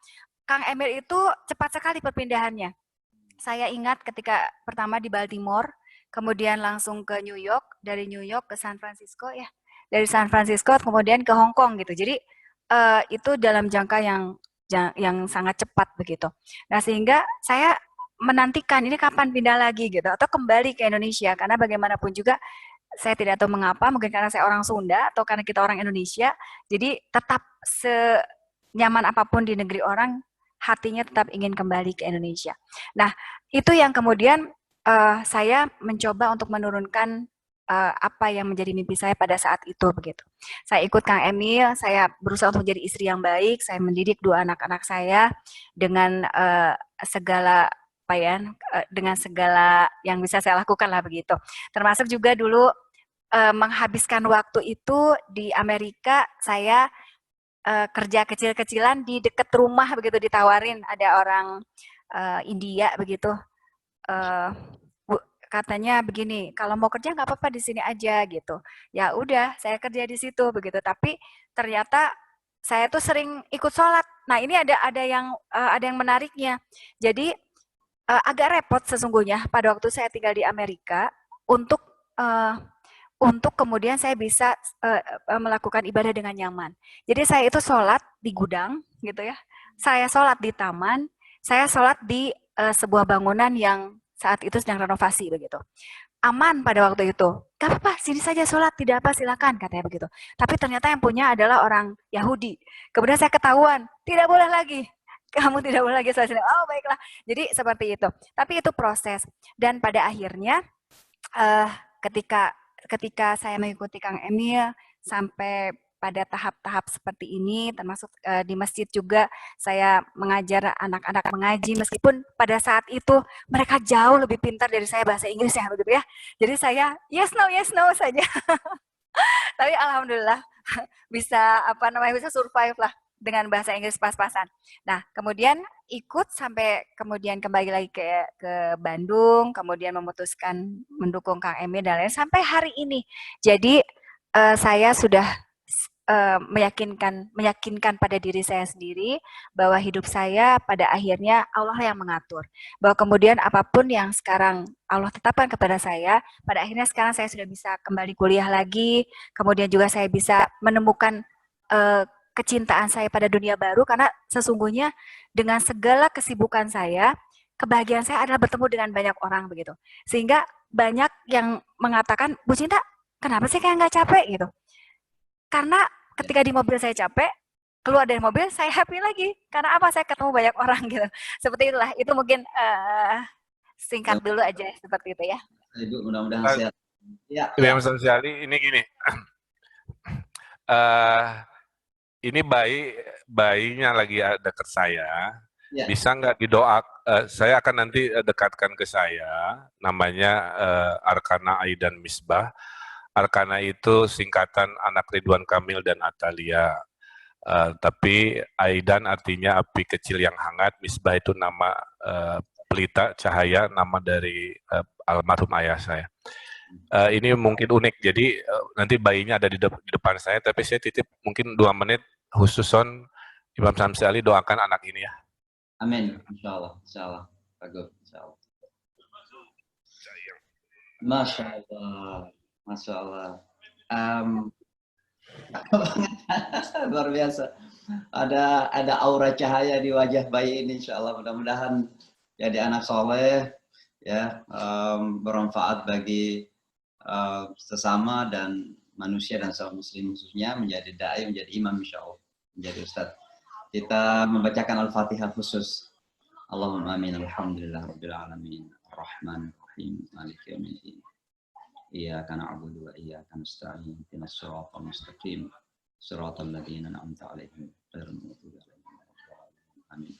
Kang Emil itu cepat sekali perpindahannya. Saya ingat ketika pertama di Baltimore, kemudian langsung ke New York, dari New York ke San Francisco ya, dari San Francisco kemudian ke Hong Kong gitu. Jadi itu dalam jangka yang sangat cepat begitu. Nah, sehingga saya menantikan ini kapan pindah lagi gitu, atau kembali ke Indonesia, karena bagaimanapun juga saya tidak tahu mengapa, mungkin karena saya orang Sunda atau karena kita orang Indonesia, jadi tetap senyaman apapun di negeri orang, hatinya tetap ingin kembali ke Indonesia. Nah, itu yang kemudian saya mencoba untuk menurunkan apa yang menjadi mimpi saya pada saat itu begitu. Saya ikut Kang Emil, saya berusaha untuk menjadi istri yang baik, saya mendidik 2 anak-anak saya dengan segala dengan segala yang bisa saya lakukan lah begitu. Termasuk juga dulu menghabiskan waktu itu di Amerika, saya kerja kecil-kecilan di dekat rumah begitu, ditawarin ada orang India begitu. Katanya begini, kalau mau kerja nggak apa-apa di sini aja gitu. Ya udah, saya kerja di situ begitu. Tapi ternyata saya tuh sering ikut sholat. Nah, ini ada yang menariknya. Jadi agak repot sesungguhnya pada waktu saya tinggal di Amerika untuk kemudian saya bisa melakukan ibadah dengan nyaman. Jadi saya itu sholat di gudang gitu ya. Saya sholat di taman, saya sholat di sebuah bangunan yang saat itu sedang renovasi begitu. Aman pada waktu itu. Gak apa-apa, sini saja sholat, tidak apa, silakan, katanya begitu. Tapi ternyata yang punya adalah orang Yahudi. Kemudian saya ketahuan, tidak boleh lagi. Kamu tidak boleh lagi sholat sini. Oh, baiklah. Jadi seperti itu. Tapi itu proses. Dan pada akhirnya, ketika saya mengikuti Kang Emil sampai pada tahap-tahap seperti ini, termasuk di masjid juga saya mengajar anak-anak mengaji, meskipun pada saat itu mereka jauh lebih pintar dari saya bahasa Inggris ya begitu ya. Jadi saya yes no saja. Tapi alhamdulillah bisa bisa survive lah dengan bahasa Inggris pas-pasan. Nah, kemudian ikut sampai kemudian kembali lagi ke Bandung, kemudian memutuskan mendukung Kang Emil dan lain sampai hari ini. Jadi saya sudah meyakinkan pada diri saya sendiri bahwa hidup saya pada akhirnya Allah yang mengatur. Bahwa kemudian apapun yang sekarang Allah tetapkan kepada saya, pada akhirnya sekarang saya sudah bisa kembali kuliah lagi, kemudian juga saya bisa menemukan kecintaan saya pada dunia baru, karena sesungguhnya dengan segala kesibukan saya, kebahagiaan saya adalah bertemu dengan banyak orang begitu. Sehingga banyak yang mengatakan, Bu Cinta, kenapa sih kayak nggak capek gitu? Karena ketika di mobil saya capek, keluar dari mobil saya happy lagi. Karena apa? Saya ketemu banyak orang gitu. Seperti itulah. Itu mungkin singkat dulu aja seperti itu ya. Ibu mudah-mudahan sehat. Ya. Mas Sosiali, ini gini. Ini bayinya lagi dekat saya. Ya. Bisa nggak didoakan? Saya akan nanti dekatkan ke saya. Namanya Arkana Aidan Misbah. Arkana itu singkatan anak Ridwan Kamil dan Atalia. Tapi Aidan artinya api kecil yang hangat, Misbah itu nama pelita cahaya, nama dari almarhum ayah saya. Ini mungkin unik, jadi nanti bayinya ada di depan saya, tapi saya titip mungkin 2 menit khusus on Imam Samsi Ali doakan anak ini ya. Amin, insya Allah, bagus, insya Allah. Masya Allah, Masya Allah. Luar biasa. Ada aura cahaya di wajah bayi ini, insya Allah. Mudah-mudahan jadi anak soleh, ya, bermanfaat bagi sesama dan manusia dan sesama muslim khususnya, menjadi dai, menjadi imam, insya Allah, menjadi ustadz. Kita membacakan Al-Fatihah khusus. Allahumma amin, alhamdulillah rabbil alamin, ar-Rahman ar-Rahim, maliki yaumiddin. Iyyaka na'budu wa iyyaka nasta'in, ihdinas siratal mustaqim, siratal ladzina an'amta 'alaihim, ghairil maghdubi 'alaihim waladdallin. Amin.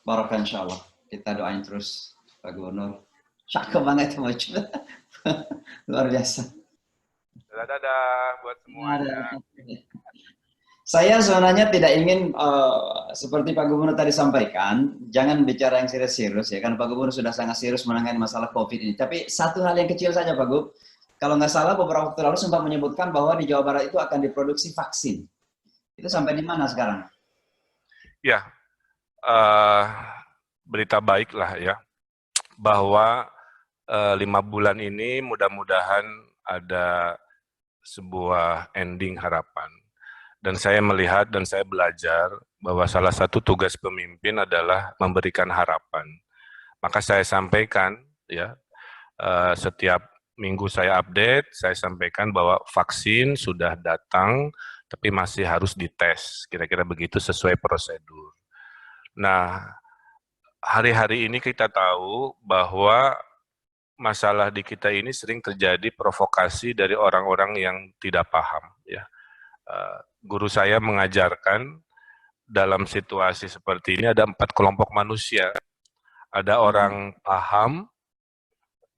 Barokah insyaallah. Kita doain terus Pak Gubernur. Cakep banget macam. Luar biasa. Dadah buat semuanya. Saya sebenarnya tidak ingin seperti Pak Gubernur tadi sampaikan, jangan bicara yang serius-serius ya, kan Pak Gubernur sudah sangat serius menangani masalah COVID ini. Tapi satu hal yang kecil saja Pak Gub, kalau nggak salah beberapa waktu lalu sempat menyebutkan bahwa di Jawa Barat itu akan diproduksi vaksin. Itu sampai di mana sekarang? Ya, berita baik lah ya, bahwa 5 bulan ini mudah-mudahan ada sebuah ending harapan. Dan saya melihat dan saya belajar bahwa salah satu tugas pemimpin adalah memberikan harapan. Maka saya sampaikan, ya, setiap minggu saya update, saya sampaikan bahwa vaksin sudah datang, tapi masih harus dites, kira-kira begitu sesuai prosedur. Nah, hari-hari ini kita tahu bahwa masalah di kita ini sering terjadi provokasi dari orang-orang yang tidak paham, ya. Guru saya mengajarkan dalam situasi seperti ini ada 4 kelompok manusia. Ada orang paham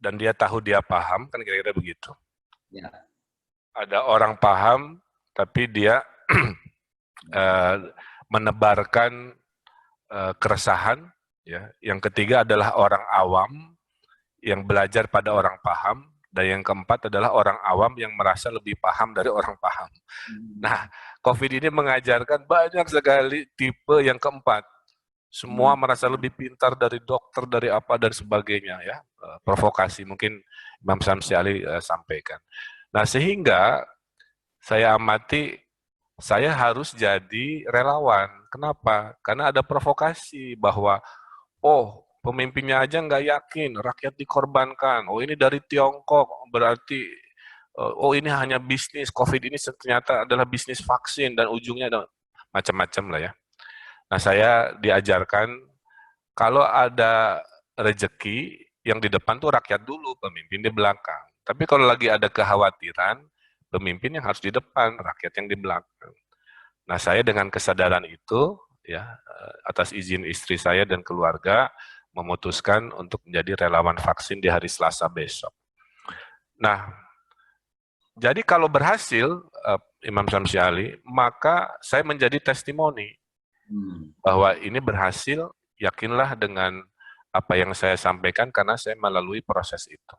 dan dia tahu dia paham, kan kira-kira begitu. Ya. Ada orang paham tapi dia menebarkan keresahan. Ya. Yang ketiga adalah orang awam yang belajar pada orang paham. Dan yang keempat adalah orang awam yang merasa lebih paham dari orang paham. Nah, COVID ini mengajarkan banyak sekali tipe yang keempat. Semua merasa lebih pintar dari dokter, dari apa, dan sebagainya. Ya, provokasi mungkin Imam Samsi Ali sampaikan. Nah, sehingga saya amati, saya harus jadi relawan. Kenapa? Karena ada provokasi bahwa, oh, pemimpinnya aja nggak yakin, rakyat dikorbankan. Oh, ini dari Tiongkok, berarti oh ini hanya bisnis. COVID ini ternyata adalah bisnis vaksin dan ujungnya ada macam-macam lah ya. Nah, saya diajarkan kalau ada rezeki yang di depan tuh rakyat dulu, pemimpin di belakang. Tapi kalau lagi ada kekhawatiran, pemimpin yang harus di depan, rakyat yang di belakang. Nah, saya dengan kesadaran itu, ya, atas izin istri saya dan keluarga, memutuskan untuk menjadi relawan vaksin di hari Selasa besok. Nah, jadi kalau berhasil, Imam Samsi Ali, maka saya menjadi testimoni bahwa ini berhasil, yakinlah dengan apa yang saya sampaikan karena saya melalui proses itu.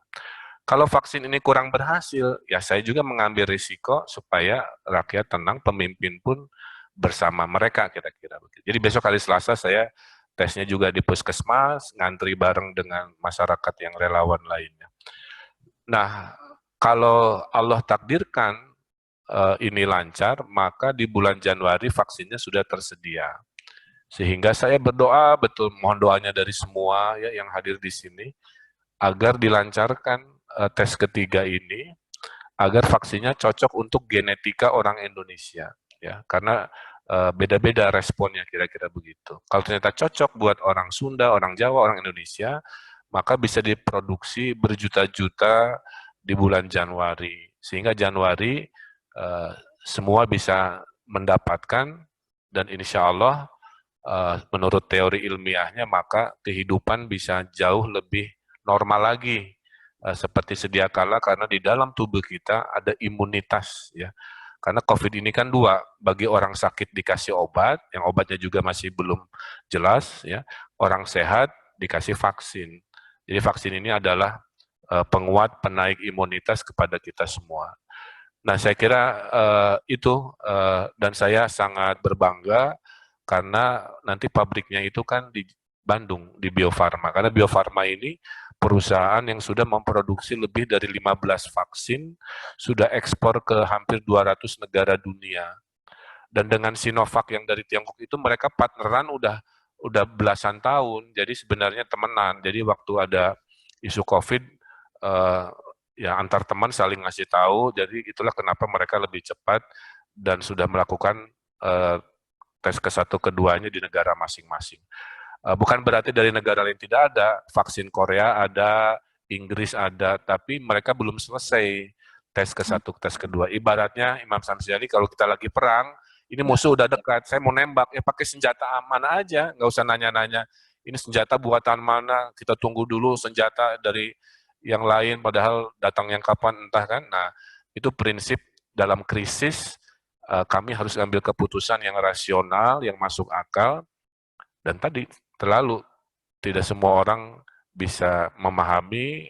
Kalau vaksin ini kurang berhasil, ya saya juga mengambil risiko supaya rakyat tenang, pemimpin pun bersama mereka, kira-kira begitu. Jadi besok hari Selasa saya tesnya juga di puskesmas, ngantri bareng dengan masyarakat yang relawan lainnya. Nah, kalau Allah takdirkan ini lancar, maka di bulan Januari vaksinnya sudah tersedia. Sehingga saya berdoa betul, mohon doanya dari semua ya yang hadir di sini, agar dilancarkan tes ketiga ini, agar vaksinnya cocok untuk genetika orang Indonesia. Ya, karena beda-beda responnya, kira-kira begitu. Kalau ternyata cocok buat orang Sunda, orang Jawa, orang Indonesia, maka bisa diproduksi berjuta-juta di bulan Januari. Sehingga Januari semua bisa mendapatkan, dan insya Allah menurut teori ilmiahnya, maka kehidupan bisa jauh lebih normal lagi seperti sedia kala karena di dalam tubuh kita ada imunitas ya. Karena COVID ini kan dua, bagi orang sakit dikasih obat, yang obatnya juga masih belum jelas ya. Orang sehat dikasih vaksin. Jadi vaksin ini adalah penguat penaik imunitas kepada kita semua. Nah, saya kira itu dan saya sangat berbangga karena nanti pabriknya itu kan di Bandung, di Bio Farma. Karena Bio Farma ini perusahaan yang sudah memproduksi lebih dari 15 vaksin, sudah ekspor ke hampir 200 negara dunia. Dan dengan Sinovac yang dari Tiongkok itu mereka partneran udah belasan tahun. Jadi sebenarnya temenan. Jadi waktu ada isu COVID, ya antar teman saling ngasih tahu, jadi itulah kenapa mereka lebih cepat dan sudah melakukan tes ke-1 keduanya di negara masing-masing. Bukan berarti dari negara lain tidak ada, vaksin Korea ada, Inggris ada, tapi mereka belum selesai tes ke-1, tes kedua. Ibaratnya Imam Samsi Ali kalau kita lagi perang, ini musuh udah dekat, saya mau nembak, ya pakai senjata aman aja, nggak usah nanya-nanya, ini senjata buatan mana, kita tunggu dulu senjata dari yang lain, padahal datang yang kapan entah kan. Nah, itu prinsip dalam krisis, kami harus ambil keputusan yang rasional, yang masuk akal, dan tadi terlalu tidak semua orang bisa memahami.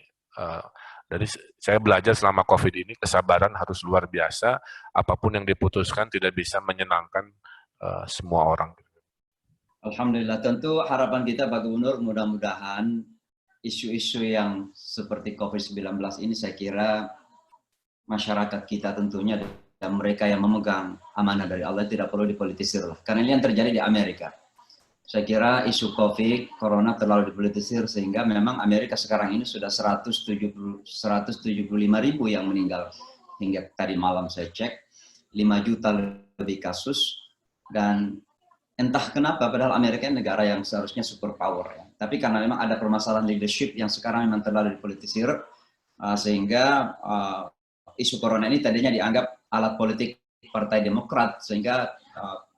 Dari saya belajar selama COVID ini, kesabaran harus luar biasa, apapun yang diputuskan tidak bisa menyenangkan semua orang. Alhamdulillah, tentu harapan kita Pak Gubernur mudah-mudahan isu-isu yang seperti COVID-19 ini saya kira masyarakat kita tentunya dan mereka yang memegang amanah dari Allah tidak perlu dipolitisir lah. Karena ini yang terjadi di Amerika. Saya kira isu COVID, Corona terlalu dipolitisir sehingga memang Amerika sekarang ini sudah 175 ribu yang meninggal. Hingga tadi malam saya cek, 5 juta lebih kasus dan entah kenapa, padahal Amerika negara yang seharusnya superpower ya. Tapi karena memang ada permasalahan leadership yang sekarang memang terlalu dipolitisir, sehingga isu corona ini tadinya dianggap alat politik Partai Demokrat, sehingga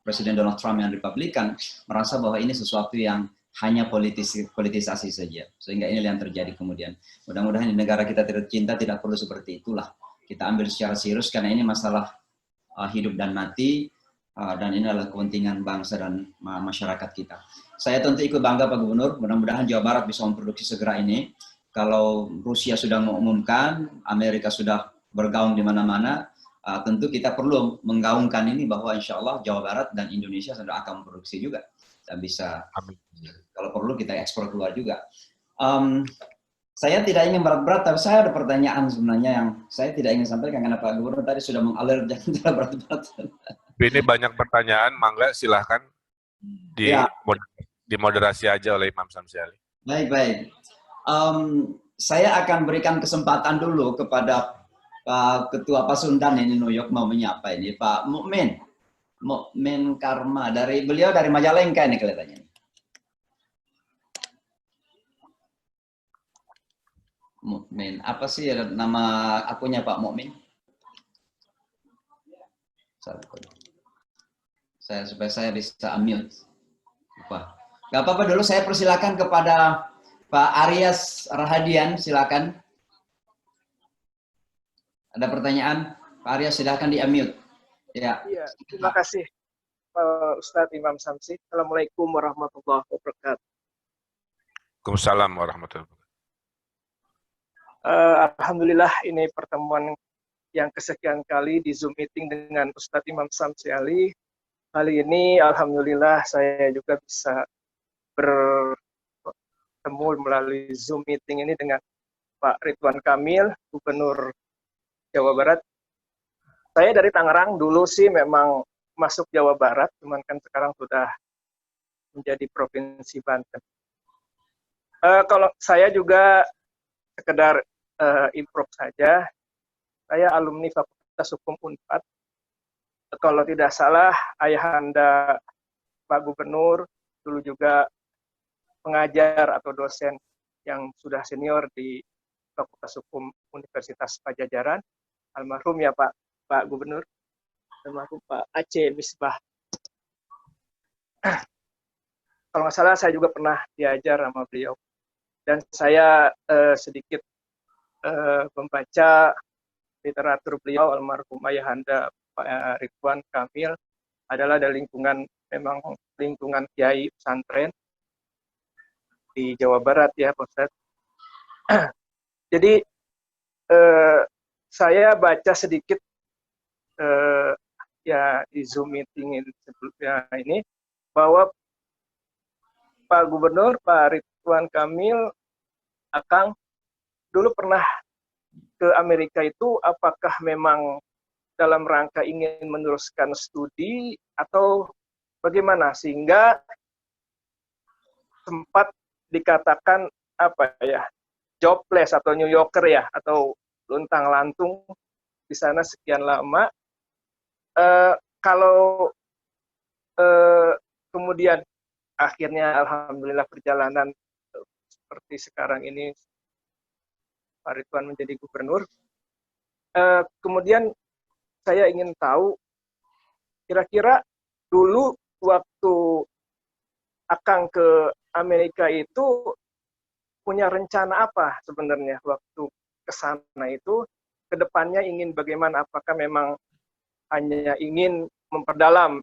Presiden Donald Trump yang Republikan merasa bahwa ini sesuatu yang hanya politisasi saja. Sehingga ini yang terjadi kemudian. Mudah-mudahan di negara kita tercinta tidak perlu seperti itulah. Kita ambil secara serius karena ini masalah hidup dan mati, dan ini adalah kepentingan bangsa dan masyarakat kita. Saya tentu ikut bangga Pak Gubernur, mudah-mudahan Jawa Barat bisa memproduksi segera ini. Kalau Rusia sudah mengumumkan, Amerika sudah bergaung di mana-mana, tentu kita perlu menggaungkan ini bahwa insya Allah Jawa Barat dan Indonesia sudah akan memproduksi juga. Dan bisa, kalau perlu kita ekspor keluar juga. Saya tidak ingin berat-berat, tapi saya ada pertanyaan sebenarnya yang saya tidak ingin sampaikan karena Pak Gubernur tadi sudah mengalir jangan terlalu berat-berat. Ini banyak pertanyaan, mangga silahkan dimoderasi aja oleh Imam Samsi Ali. Baik. Saya akan berikan kesempatan dulu kepada Pak Ketua Pasundan ini New York mau menyapa ini, Pak Mukmin Karma, beliau dari Majalengka ini kelihatannya. Mukmin, apa sih nama akunnya Pak Mukmin? Supaya saya bisa unmute. Gak apa-apa dulu, saya persilakan kepada Pak Aryas Rahadian, silakan. Ada pertanyaan? Pak Aryas, silakan di-unmute. Ya. Iya, terima kasih Ustadz Imam Samsi. Assalamualaikum warahmatullahi wabarakatuh. Waalaikumsalam warahmatullahi wabarakatuh. Alhamdulillah ini pertemuan yang kesekian kali di Zoom meeting dengan Ustadz Imam Samsi Ali. Kali ini alhamdulillah saya juga bisa bertemu melalui Zoom meeting ini dengan Pak Ridwan Kamil, Gubernur Jawa Barat. Saya dari Tangerang, dulu sih memang masuk Jawa Barat, cuman kan sekarang sudah menjadi Provinsi Banten. Kalau saya juga sekedar improve saja, saya alumni Fakultas Hukum Unpad. Kalau tidak salah, ayahanda Pak Gubernur dulu juga pengajar atau dosen yang sudah senior di Fakultas Hukum Universitas Pajajaran. Almarhum ya Pak Gubernur, almarhum Pak Aceh Misbah. Kalau nggak salah saya juga pernah diajar sama beliau. Dan saya sedikit membaca literatur beliau almarhum Ayahanda Pak Ridwan Kamil adalah dari memang lingkungan kiai pesantren di Jawa Barat ya Pak Ustadz. Jadi saya baca sedikit ya di Zoom meeting sebelumnya ini bahwa Pak Gubernur Pak Ridwan Kamil Akang dulu pernah ke Amerika itu, apakah memang dalam rangka ingin meneruskan studi atau bagaimana sehingga sempat dikatakan apa ya, jobless atau New Yorker ya, atau luntang-lantung di sana sekian lama. Kalau kemudian akhirnya alhamdulillah perjalanan seperti sekarang ini Pak Ridwan menjadi gubernur. Kemudian saya ingin tahu kira-kira dulu waktu Akang ke Amerika itu punya rencana apa sebenarnya waktu ke sana itu, ke depannya ingin bagaimana, apakah memang hanya ingin memperdalam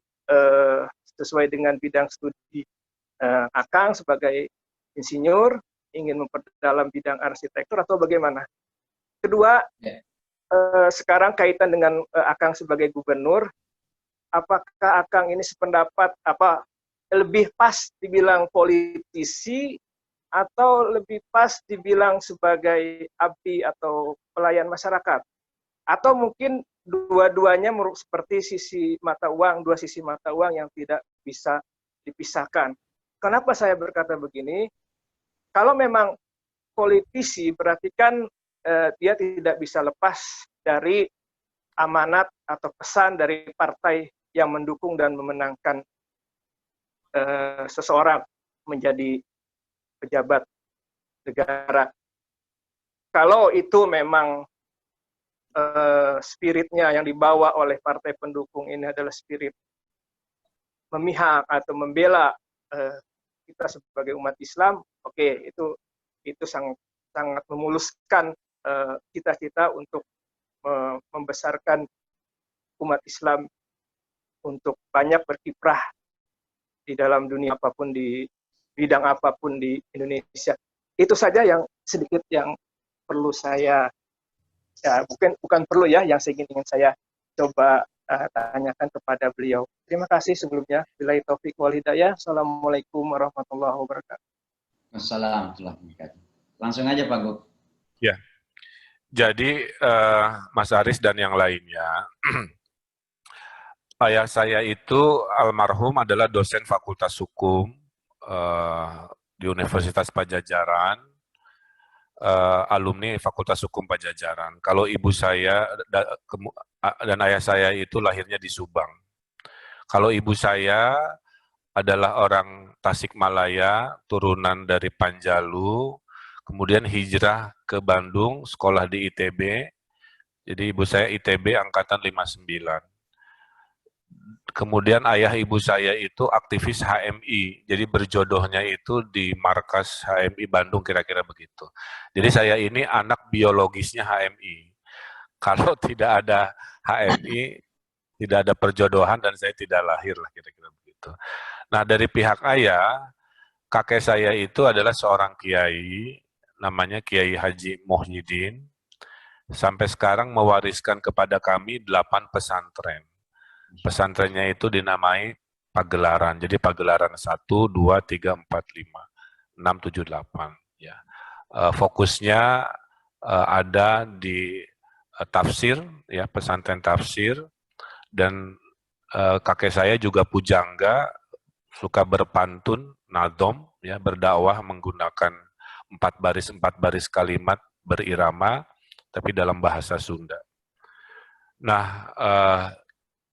sesuai dengan bidang studi Akang sebagai insinyur, ingin memperdalam bidang arsitektur atau bagaimana? Kedua, sekarang kaitan dengan Akang sebagai gubernur, apakah Akang ini sependapat apa lebih pas dibilang politisi atau lebih pas dibilang sebagai abdi atau pelayan masyarakat? Atau mungkin dua-duanya seperti sisi mata uang, dua sisi mata uang yang tidak bisa dipisahkan. Kenapa saya berkata begini? Kalau memang politisi berarti kan dia tidak bisa lepas dari amanat atau pesan dari partai yang mendukung dan memenangkan seseorang menjadi pejabat negara. Kalau itu memang spiritnya yang dibawa oleh partai pendukung ini adalah spirit memihak atau membela kita sebagai umat Islam, oke, itu sangat memuluskan cita-cita untuk membesarkan umat Islam untuk banyak berkiprah di dalam dunia apapun, di bidang apapun di Indonesia. Itu saja yang sedikit yang perlu saya, ya bukan perlu ya, yang ingin saya coba tanyakan kepada beliau. Terima kasih sebelumnya. Billahi taufik wal hidayah. Assalamualaikum warahmatullahi wabarakatuh. Assalamualaikum warahmatullahi wabarakatuh. Langsung aja Pak Gub. Ya, jadi Mas Aris dan yang lainnya, ayah saya itu almarhum adalah dosen Fakultas Hukum di Universitas Pajajaran, alumni Fakultas Hukum Pajajaran. Kalau ibu saya dan ayah saya itu lahirnya di Subang. Kalau ibu saya adalah orang Tasikmalaya, turunan dari Panjalu, kemudian hijrah ke Bandung, sekolah di ITB. Jadi ibu saya ITB angkatan 59. Kemudian ayah ibu saya itu aktivis HMI, jadi berjodohnya itu di markas HMI Bandung, kira-kira begitu. Jadi saya ini anak biologisnya HMI. Kalau tidak ada HMI, tidak ada perjodohan dan saya tidak lahir lah, kira-kira begitu. Nah, dari pihak ayah, kakek saya itu adalah seorang kiai, namanya Kiai Haji Muhyiddin, sampai sekarang mewariskan kepada kami 8 pesantren. Pesantrennya itu dinamai Pagelaran. Jadi Pagelaran 1, 2, 3, 4, 5, 6, 7, 8. Ya. Fokusnya ada di tafsir, ya, pesantren tafsir, dan kakek saya juga pujangga, suka berpantun, nadom, ya, berdakwah menggunakan 4 baris kalimat berirama, tapi dalam bahasa Sunda. Nah,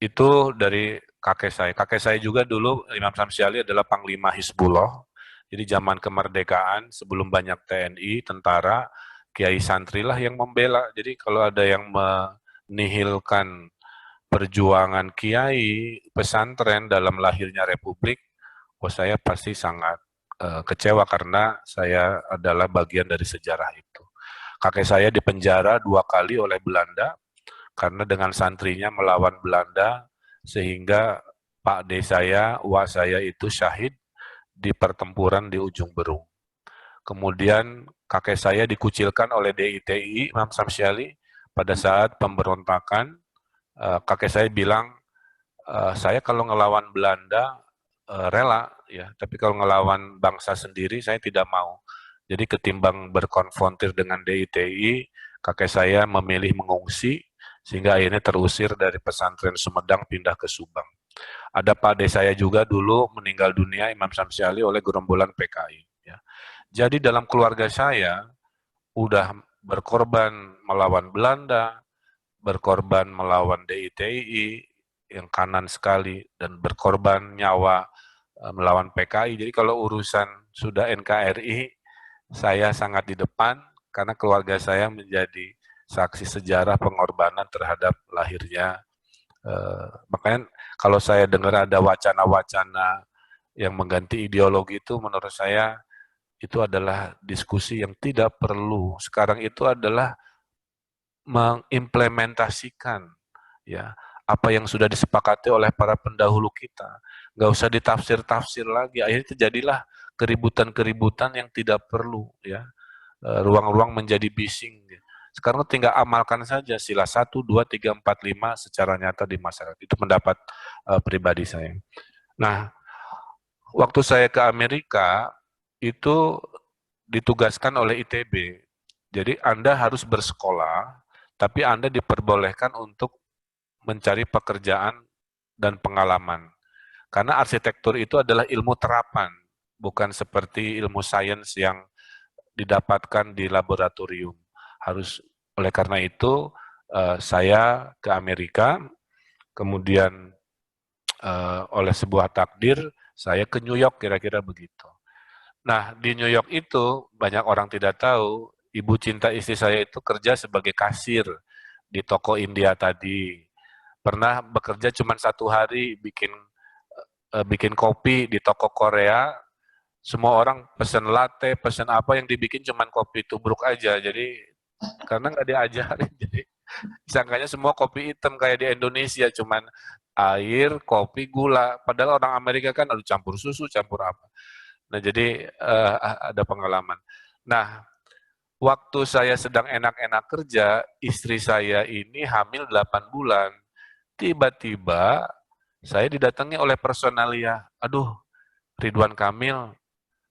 itu dari kakek saya. Kakek saya juga dulu, Imam Samsi Ali adalah Panglima Hizbullah. Jadi zaman kemerdekaan, sebelum banyak TNI, tentara, kiai santri lah yang membela. Jadi kalau ada yang menihilkan perjuangan kiai, pesantren dalam lahirnya republik, saya pasti sangat kecewa karena saya adalah bagian dari sejarah itu. Kakek saya dipenjara 2 kali oleh Belanda karena dengan santrinya melawan Belanda sehingga Pak D saya, uak saya itu syahid di pertempuran di Ujung Berung. Kemudian kakek saya dikucilkan oleh DITI, Imam Samsiali, pada saat pemberontakan. Kakek saya bilang, saya kalau ngelawan Belanda rela, ya, tapi kalau ngelawan bangsa sendiri saya tidak mau. Jadi ketimbang berkonfrontir dengan DITI, kakek saya memilih mengungsi, sehingga akhirnya terusir dari pesantren Sumedang pindah ke Subang. Ada Pak D saya juga dulu meninggal dunia, Imam Samsi Ali, oleh gerombolan PKI. Ya. Jadi dalam keluarga saya udah berkorban melawan Belanda, berkorban melawan DITI yang kanan sekali, dan berkorban nyawa melawan PKI. Jadi kalau urusan sudah NKRI, saya sangat di depan karena keluarga saya menjadi saksi sejarah pengorbanan terhadap lahirnya. Makanya kalau saya dengar ada wacana-wacana yang mengganti ideologi itu, menurut saya itu adalah diskusi yang tidak perlu. Sekarang itu adalah mengimplementasikan ya apa yang sudah disepakati oleh para pendahulu kita. Nggak usah ditafsir-tafsir lagi. Akhirnya terjadilah keributan-keributan yang tidak perlu, ya. Ruang-ruang menjadi bising. Sekarang tinggal amalkan saja sila 1, 2, 3, 4, 5 secara nyata di masyarakat. Itu pendapat pribadi saya. Nah, waktu saya ke Amerika itu ditugaskan oleh ITB. Jadi Anda harus bersekolah, tapi Anda diperbolehkan untuk mencari pekerjaan dan pengalaman. Karena arsitektur itu adalah ilmu terapan, bukan seperti ilmu sains yang didapatkan di laboratorium. Oleh karena itu, saya ke Amerika, kemudian oleh sebuah takdir, saya ke New York, kira-kira begitu. Nah, di New York itu, banyak orang tidak tahu, ibu cinta istri saya itu kerja sebagai kasir di toko India tadi. Pernah bekerja cuma 1 hari, bikin kopi di toko Korea, semua orang pesen latte, pesen apa, yang dibikin cuma kopi tubruk aja. Jadi karena nggak diajarin, jadi sangkanya semua kopi hitam kayak di Indonesia, cuman air, kopi, gula. Padahal orang Amerika kan ada campur susu, campur apa. Nah, jadi ada pengalaman. Nah, waktu saya sedang enak-enak kerja, istri saya ini hamil 8 bulan. Tiba-tiba saya didatangi oleh personalia. Aduh, Ridwan Kamil,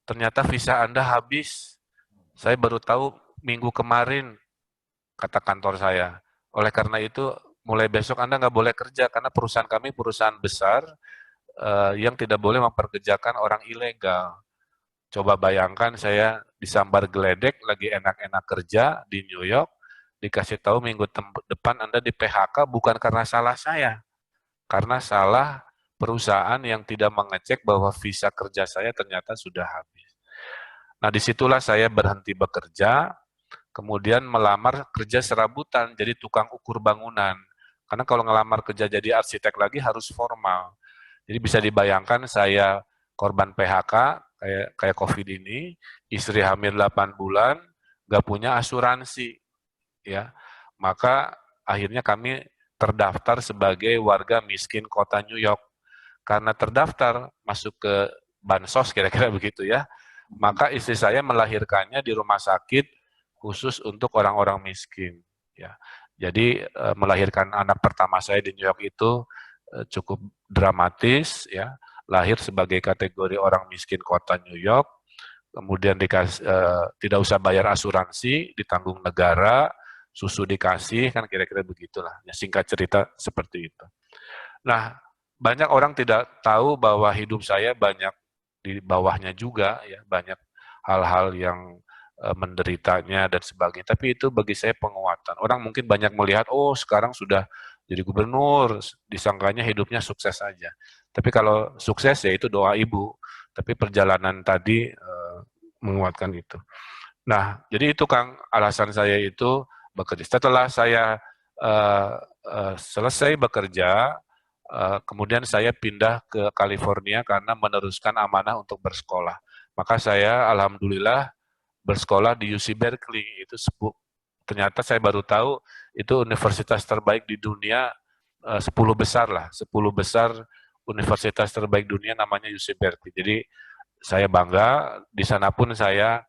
ternyata visa Anda habis. Saya baru tahu minggu kemarin, kata kantor saya. Oleh karena itu, mulai besok Anda nggak boleh kerja, karena perusahaan kami perusahaan besar yang tidak boleh memperkerjakan orang ilegal. Coba bayangkan saya disambar geledek, lagi enak-enak kerja di New York, dikasih tahu minggu depan Anda di PHK, bukan karena salah saya, karena salah perusahaan yang tidak mengecek bahwa visa kerja saya ternyata sudah habis. Nah, disitulah saya berhenti bekerja, kemudian melamar kerja serabutan, jadi tukang ukur bangunan. Karena kalau ngelamar kerja jadi arsitek lagi harus formal. Jadi bisa dibayangkan saya korban PHK, kayak COVID ini, istri hamil 8 bulan, nggak punya asuransi, ya. Maka akhirnya kami terdaftar sebagai warga miskin kota New York. Karena terdaftar masuk ke bansos, kira-kira begitu ya, maka istri saya melahirkannya di rumah sakit khusus untuk orang-orang miskin. Ya. Jadi melahirkan anak pertama saya di New York itu cukup dramatis, ya. Lahir sebagai kategori orang miskin kota New York, kemudian tidak usah bayar asuransi, ditanggung negara, susu dikasih, kan kira-kira begitulah. Ya, singkat cerita seperti itu. Nah, banyak orang tidak tahu bahwa hidup saya banyak di bawahnya juga, ya, banyak hal-hal yang menderitanya dan sebagainya. Tapi itu bagi saya penguatan. Orang mungkin banyak melihat, oh sekarang sudah jadi gubernur, disangkanya hidupnya sukses saja. Tapi kalau sukses ya itu doa ibu. Tapi perjalanan tadi menguatkan itu. Nah, jadi itu Kang, alasan saya itu bekerja. Setelah saya selesai bekerja, kemudian saya pindah ke California karena meneruskan amanah untuk bersekolah. Maka saya alhamdulillah bersekolah di UC Berkeley, itu ternyata saya baru tahu itu universitas terbaik di dunia, 10 besar lah, 10 besar universitas terbaik dunia namanya UC Berkeley. Jadi saya bangga, di sana pun saya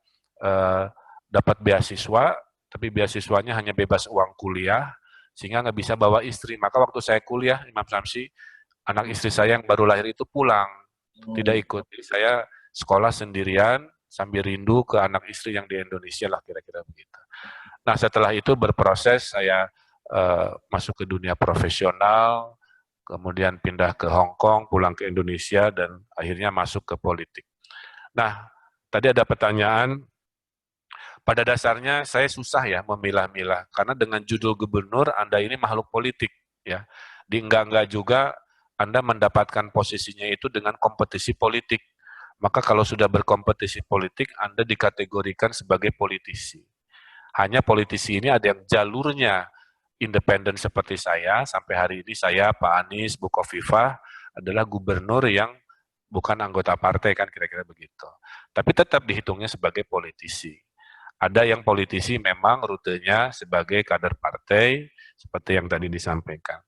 dapat beasiswa, tapi beasiswanya hanya bebas uang kuliah, sehingga nggak bisa bawa istri. Maka waktu saya kuliah, Imam Samsi, anak istri saya yang baru lahir itu pulang, tidak ikut. Jadi saya sekolah sendirian, sambil rindu ke anak istri yang di Indonesia lah, kira-kira begitu. Nah, setelah itu berproses, saya masuk ke dunia profesional, kemudian pindah ke Hong Kong, pulang ke Indonesia, dan akhirnya masuk ke politik. Nah, tadi ada pertanyaan, pada dasarnya saya susah ya memilah-milah, karena dengan judul gubernur, Anda ini makhluk politik. Ya. Di enggak-enggak juga, Anda mendapatkan posisinya itu dengan kompetisi politik. Maka kalau sudah berkompetisi politik, Anda dikategorikan sebagai politisi. Hanya politisi ini ada yang jalurnya independen seperti saya, sampai hari ini saya, Pak Anies, Bu Khofifah, adalah gubernur yang bukan anggota partai, kan kira-kira begitu. Tapi tetap dihitungnya sebagai politisi. Ada yang politisi memang rutenya sebagai kader partai, seperti yang tadi disampaikan.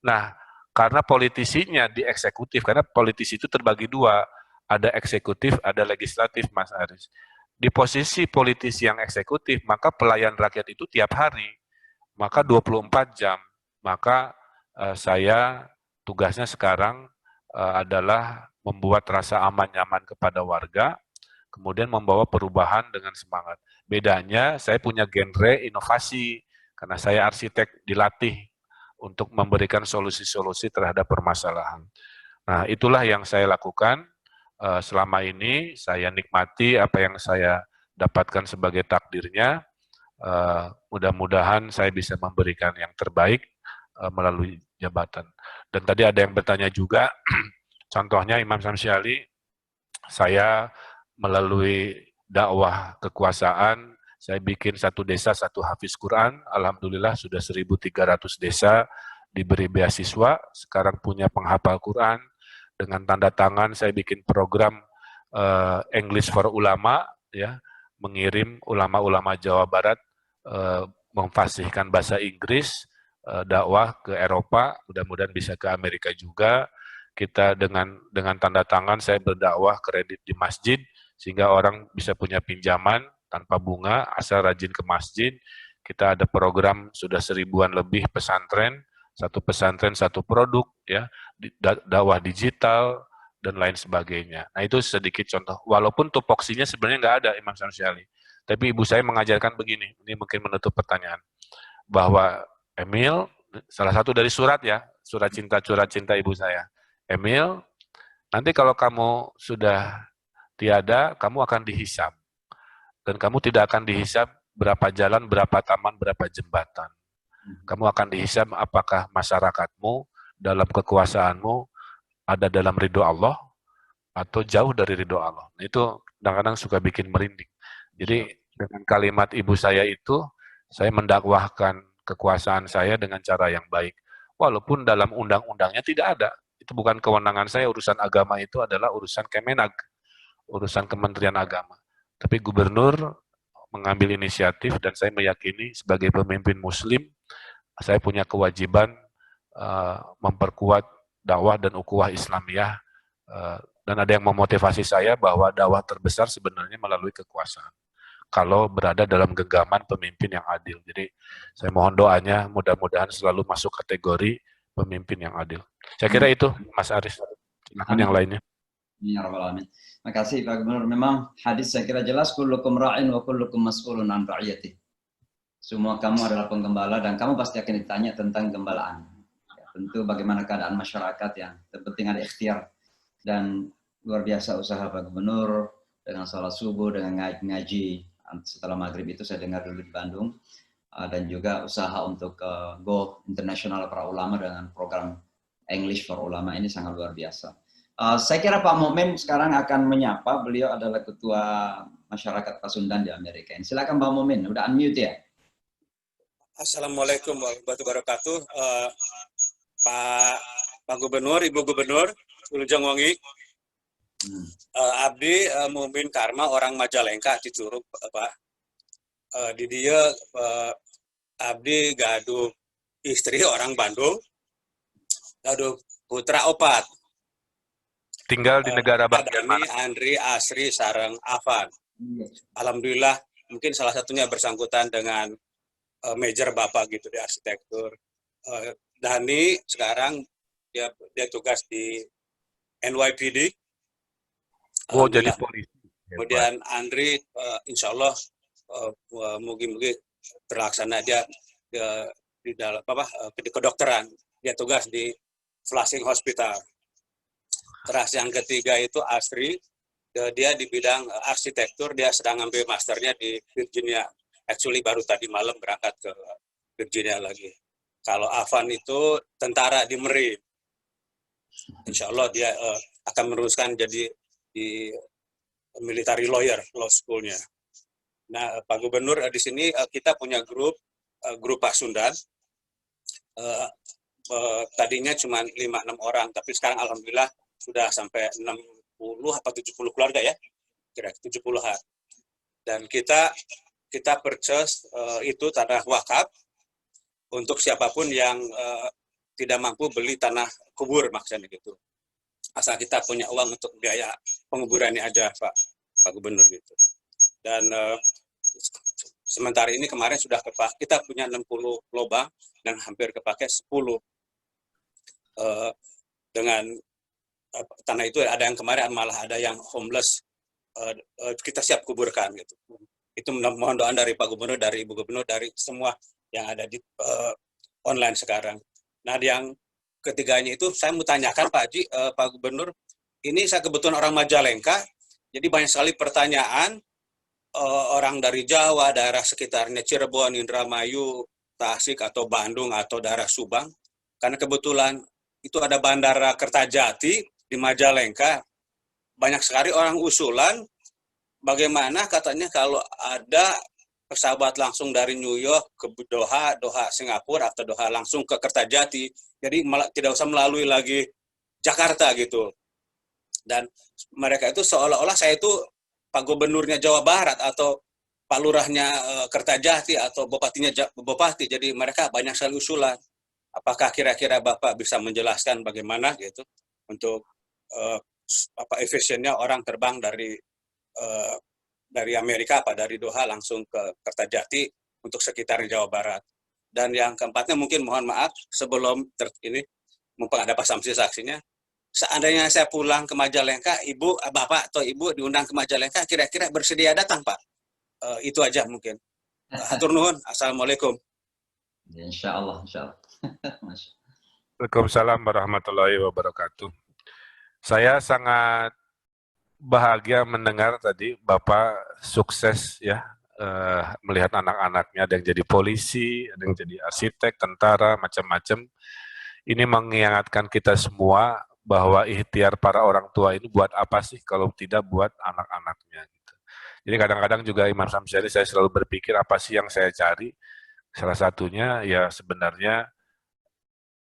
Nah, karena politisinya di eksekutif, karena politisi itu terbagi dua, ada eksekutif, ada legislatif, Mas Aris. Di posisi politisi yang eksekutif, maka pelayan rakyat itu tiap hari, maka 24 jam. Maka saya tugasnya sekarang adalah membuat rasa aman nyaman kepada warga, kemudian membawa perubahan dengan semangat. Bedanya saya punya genre inovasi, karena saya arsitek dilatih untuk memberikan solusi-solusi terhadap permasalahan. Nah, itulah yang saya lakukan. Selama ini saya nikmati apa yang saya dapatkan sebagai takdirnya. Mudah-mudahan saya bisa memberikan yang terbaik melalui jabatan. Dan tadi ada yang bertanya juga, contohnya Imam Samsi Ali, saya melalui dakwah kekuasaan, saya bikin satu desa, satu hafiz Quran, alhamdulillah sudah 1.300 desa diberi beasiswa, sekarang punya penghafal Quran. Dengan tanda tangan saya bikin program English for Ulama, ya, mengirim ulama-ulama Jawa Barat memfasihkan bahasa Inggris, dakwah ke Eropa, mudah-mudahan bisa ke Amerika juga. Kita dengan tanda tangan saya berdakwah kredit di masjid, sehingga orang bisa punya pinjaman tanpa bunga, asal rajin ke masjid. Kita ada program sudah 1000-an lebih pesantren, satu pesantren satu produk, ya, dakwah digital dan lain sebagainya. Nah, itu sedikit contoh. Walaupun tupoksinya sebenarnya nggak ada, Imam Samsi Ali. Tapi ibu saya mengajarkan begini, ini mungkin menutup pertanyaan, bahwa Emil, salah satu dari surat ya, surat cinta ibu saya, Emil, nanti kalau kamu sudah tiada, kamu akan dihisab. Dan kamu tidak akan dihisab berapa jalan, berapa taman, berapa jembatan. Kamu akan dihisab apakah masyarakatmu dalam kekuasaanmu ada dalam ridho Allah atau jauh dari ridho Allah. Nah, itu kadang-kadang suka bikin merinding. Jadi dengan kalimat ibu saya itu, saya mendakwahkan kekuasaan saya dengan cara yang baik. Walaupun dalam undang-undangnya tidak ada. Itu bukan kewenangan saya, urusan agama itu adalah urusan Kemenag, urusan Kementerian Agama. Tapi gubernur mengambil inisiatif dan saya meyakini sebagai pemimpin muslim, saya punya kewajiban memperkuat dakwah dan ukhuwah Islamiyah, dan ada yang memotivasi saya bahwa dakwah terbesar sebenarnya melalui kekuasaan. Kalau berada dalam genggaman pemimpin yang adil. Jadi saya mohon doanya mudah-mudahan selalu masuk kategori pemimpin yang adil. Saya kira itu, Mas Aris. Silakan yang lainnya. Ya Rabbal Alamin. Terima kasih Pak Gubernur. Memang hadis saya kira jelas, kullukum ra'in wa kullukum mas'ulun an ra'iyati. Semua kamu adalah penggembala dan kamu pasti akan ditanya tentang gembalaan. Ya, tentu bagaimana keadaan masyarakat, yang terpenting ada ikhtiar. Dan luar biasa usaha Pak Gubernur dengan salat subuh, dengan ngaji setelah maghrib itu saya dengar dulu di Bandung. Dan juga usaha untuk go internasional para ulama dengan program English for Ulama ini sangat luar biasa. Saya kira Pak Mukmin sekarang akan menyapa, beliau adalah ketua masyarakat Pasundan di Amerika. Silakan Pak Mukmin, udah unmute ya. Assalamualaikum warahmatullahi wabarakatuh. Pak Gubernur, Ibu Gubernur, Wilujeng Wangi. Abdi Mukmin Karma, orang Majalengka di Curug, Pak. Di dia abdi gaduh istri orang Bandung, gaduh putra opat. Tinggal di negara bagian Dani, mana? Andri, Asri, sareng Afan. Alhamdulillah, mungkin salah satunya bersangkutan dengan major Bapak gitu di arsitektur. Dani sekarang dia tugas di NYPD. Oh, jadi polisi. Kemudian Andri, insya Allah, mungkin terlaksana dia di dalam di kedokteran. Dia tugas di Flushing Hospital. Terus yang ketiga itu Asri, dia di bidang arsitektur, dia sedang ngambil masternya di Virginia. Actually baru tadi malam berangkat ke Virginia lagi. Kalau Afan itu tentara di Marine. Insya Allah dia akan meneruskan jadi di military lawyer, law school-nya. Nah, Pak Gubernur, di sini kita punya grup Pasundan. Tadinya cuma 5-6 orang, tapi sekarang alhamdulillah sudah sampai 60 atau 70 keluarga ya, kira 70-an. Dan kita purchase itu tanah wakaf untuk siapapun yang tidak mampu beli tanah kubur maksudnya gitu. Asal kita punya uang untuk biaya penguburannya aja, Pak Gubernur gitu. Dan sementara ini kemarin sudah kita punya 60 lubang dan hampir kepakai 10 dengan tanah itu. Ada yang kemarin malah ada yang homeless, kita siap kuburkan gitu. Itu mohon doa dari Pak Gubernur, dari Ibu Gubernur, dari semua yang ada di online sekarang. Nah, yang ketiganya itu saya mau tanyakan Pak Haji, Pak Gubernur, ini saya kebetulan orang Majalengka, jadi banyak sekali pertanyaan orang dari Jawa, daerah sekitarnya Cirebon, Indramayu, Tasik atau Bandung atau daerah Subang, karena kebetulan itu ada Bandara Kertajati di Majalengka, banyak sekali orang usulan bagaimana katanya kalau ada pesawat langsung dari New York ke Doha Singapura atau Doha langsung ke Kertajati, jadi tidak usah melalui lagi Jakarta gitu. Dan mereka itu seolah-olah saya itu Pak Gubernurnya Jawa Barat atau Pak Lurahnya Kertajati atau Bupati, jadi mereka banyak sekali usulan. Apakah kira-kira Bapak bisa menjelaskan bagaimana gitu untuk efisiennya orang terbang dari Amerika dari Doha langsung ke Kertajati untuk sekitar Jawa Barat. Dan yang keempatnya mungkin mohon maaf sebelum ini mumpung ada Pak Samsi saksinya, seandainya saya pulang ke Majalengka, Bapak atau Ibu diundang ke Majalengka, kira-kira bersedia datang Pak? Itu aja mungkin. Hatur nuhun. Assalamualaikum. Insya Allah. Waalaikumsalam warahmatullahi wabarakatuh. Saya sangat bahagia mendengar tadi Bapak sukses ya, melihat anak-anaknya, ada yang jadi polisi, ada yang jadi arsitek, tentara, macam-macam. Ini mengingatkan kita semua bahwa ikhtiar para orang tua ini buat apa sih kalau tidak buat anak-anaknya. Gitu. Jadi kadang-kadang juga Imam Samsiali saya selalu berpikir apa sih yang saya cari. Salah satunya ya sebenarnya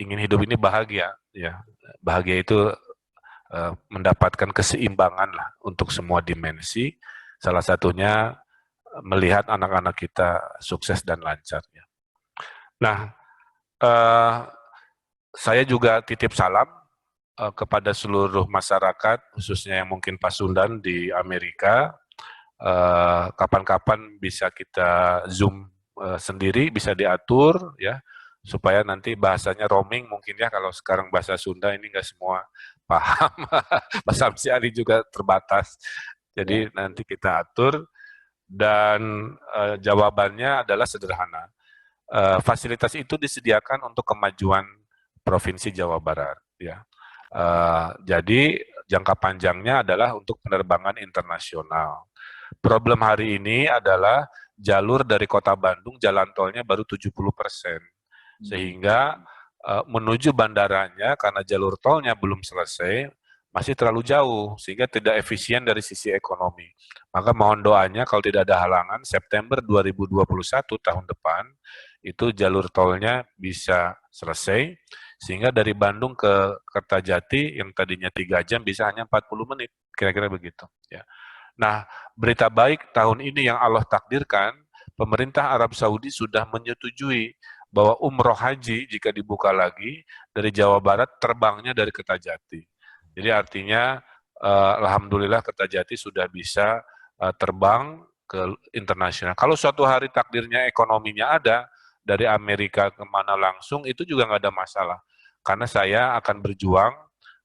ingin hidup ini bahagia. Ya, bahagia itu mendapatkan keseimbangan lah untuk semua dimensi. Salah satunya melihat anak-anak kita sukses dan lancar. Ya. Nah, saya juga titip salam kepada seluruh masyarakat, khususnya yang mungkin Pasundan di Amerika. Kapan-kapan bisa kita Zoom sendiri, bisa diatur ya, supaya nanti bahasanya roaming mungkin ya, kalau sekarang bahasa Sunda ini nggak semua paham. Pak Samsi Ali juga terbatas. Jadi nanti kita atur dan jawabannya adalah sederhana. Fasilitas itu disediakan untuk kemajuan Provinsi Jawa Barat ya. Jadi jangka panjangnya adalah untuk penerbangan internasional. Problem hari ini adalah jalur dari Kota Bandung jalan tolnya baru 70%. Sehingga menuju bandaranya karena jalur tolnya belum selesai masih terlalu jauh sehingga tidak efisien dari sisi ekonomi. Maka mohon doanya kalau tidak ada halangan September 2021 tahun depan itu jalur tolnya bisa selesai sehingga dari Bandung ke Kertajati yang tadinya 3 jam bisa hanya 40 menit, kira-kira begitu. Ya. Nah, berita baik tahun ini yang Allah takdirkan, pemerintah Arab Saudi sudah menyetujui bahwa umroh haji jika dibuka lagi dari Jawa Barat terbangnya dari Kertajati. Jadi artinya alhamdulillah Kertajati sudah bisa terbang ke internasional. Kalau suatu hari takdirnya ekonominya ada, dari Amerika kemana langsung, itu juga nggak ada masalah. Karena saya akan berjuang,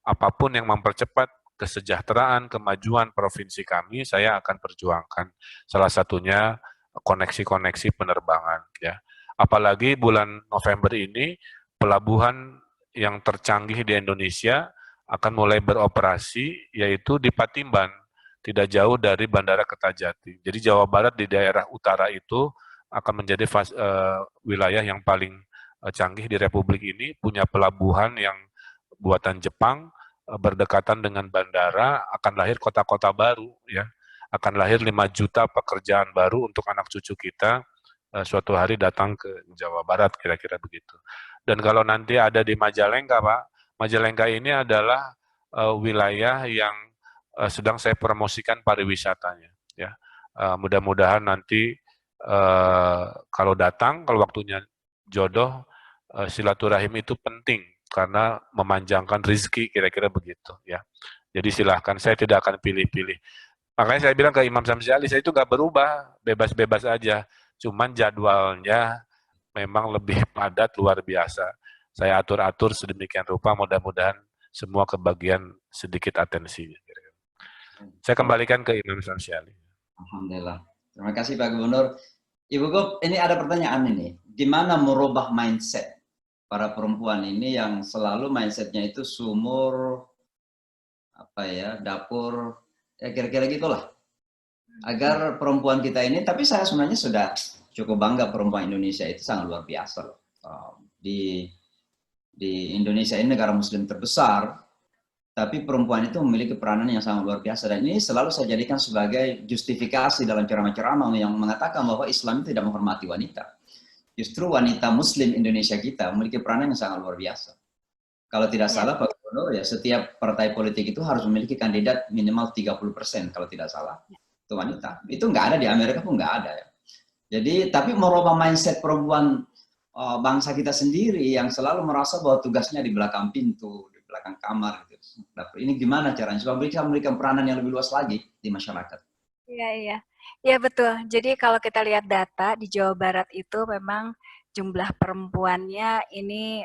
apapun yang mempercepat kesejahteraan, kemajuan provinsi kami, saya akan perjuangkan. Salah satunya koneksi-koneksi penerbangan. Ya. Apalagi bulan November ini, pelabuhan yang tercanggih di Indonesia akan mulai beroperasi, yaitu di Patimban, tidak jauh dari Bandara Kertajati. Jadi Jawa Barat di daerah utara itu akan menjadi wilayah yang paling canggih di Republik ini, punya pelabuhan yang buatan Jepang, berdekatan dengan bandara, akan lahir kota-kota baru, ya, akan lahir 5 juta pekerjaan baru untuk anak cucu kita suatu hari datang ke Jawa Barat, kira-kira begitu. Dan kalau nanti ada di Majalengka, Pak, Majalengka ini adalah wilayah yang sedang saya promosikan pariwisatanya, ya. Mudah-mudahan nanti kalau datang, kalau waktunya jodoh, silaturahim itu penting karena memanjangkan rezeki, kira-kira begitu, ya. Jadi silahkan, saya tidak akan pilih-pilih. Makanya saya bilang ke Imam Samsi Ali, saya itu nggak berubah, bebas-bebas aja. Cuman jadwalnya memang lebih padat, luar biasa. Saya atur-atur sedemikian rupa, mudah-mudahan semua kebagian sedikit atensinya. Saya kembalikan ke Imam Samsi Ali. Alhamdulillah. Terima kasih Pak Gubernur. Ibu Gub, ini ada pertanyaan ini. Gimana merubah mindset para perempuan ini yang selalu mindsetnya itu sumur, dapur, ya kira-kira gitulah. Agar perempuan kita ini, tapi saya sebenarnya sudah cukup bangga perempuan Indonesia itu sangat luar biasa loh. Di Indonesia ini negara muslim terbesar, tapi perempuan itu memiliki peranan yang sangat luar biasa. Dan ini selalu saya jadikan sebagai justifikasi dalam ceramah-ceramah yang mengatakan bahwa Islam tidak menghormati wanita. Justru wanita muslim Indonesia kita memiliki peranan yang sangat luar biasa. Kalau tidak salah Pak Gubernur, ya setiap partai politik itu harus memiliki kandidat minimal 30% kalau tidak salah. Itu wanita. Itu nggak ada di Amerika pun nggak ada ya. Jadi, tapi merubah mindset perempuan bangsa kita sendiri yang selalu merasa bahwa tugasnya di belakang pintu, di belakang kamar. Gitu. Ini gimana caranya supaya mereka memberikan peranan yang lebih luas lagi di masyarakat? Iya betul. Jadi kalau kita lihat data di Jawa Barat itu memang jumlah perempuannya ini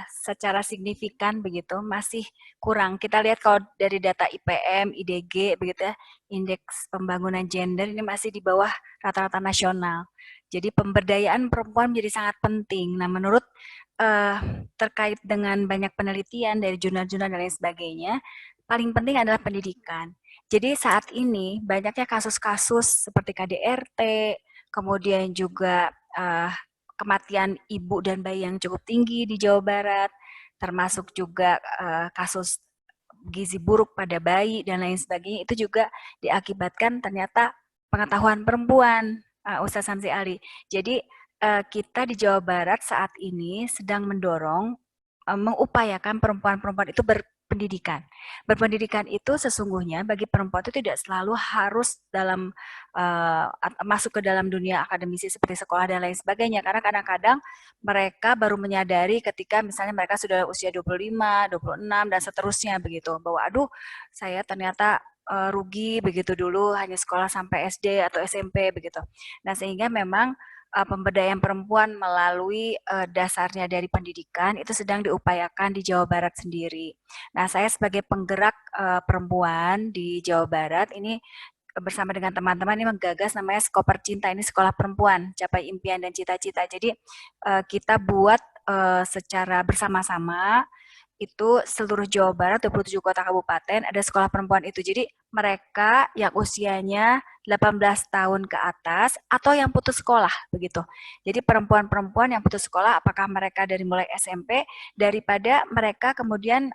secara signifikan begitu masih kurang. Kita lihat kalau dari data IPM, IDG begitu ya, Indeks Pembangunan Gender ini masih di bawah rata-rata nasional. Jadi pemberdayaan perempuan menjadi sangat penting. Nah, menurut terkait dengan banyak penelitian dari jurnal-jurnal dan lain sebagainya, paling penting adalah pendidikan. Jadi saat ini banyaknya kasus-kasus seperti KDRT, kemudian juga kematian ibu dan bayi yang cukup tinggi di Jawa Barat, termasuk juga kasus gizi buruk pada bayi dan lain sebagainya, itu juga diakibatkan ternyata pengetahuan perempuan, Ustaz Samsi Ali. Jadi kita di Jawa Barat saat ini sedang mendorong, mengupayakan perempuan-perempuan itu berpendidikan. Berpendidikan itu sesungguhnya bagi perempuan itu tidak selalu harus dalam masuk ke dalam dunia akademisi seperti sekolah dan lain sebagainya. Karena kadang-kadang mereka baru menyadari ketika misalnya mereka sudah usia 25, 26, dan seterusnya begitu. Bahwa aduh saya ternyata rugi begitu dulu hanya sekolah sampai SD atau SMP begitu. Nah sehingga memang pemberdayaan perempuan melalui dasarnya dari pendidikan itu sedang diupayakan di Jawa Barat sendiri. Nah, saya sebagai penggerak perempuan di Jawa Barat ini bersama dengan teman-teman ini menggagas namanya Skoper Cinta, ini sekolah perempuan, capai impian dan cita-cita. Jadi kita buat secara bersama-sama itu seluruh Jawa Barat, 27 kota kabupaten, ada sekolah perempuan itu. Jadi mereka yang usianya 18 tahun ke atas atau yang putus sekolah begitu. Jadi perempuan-perempuan yang putus sekolah, apakah mereka dari mulai SMP, daripada mereka kemudian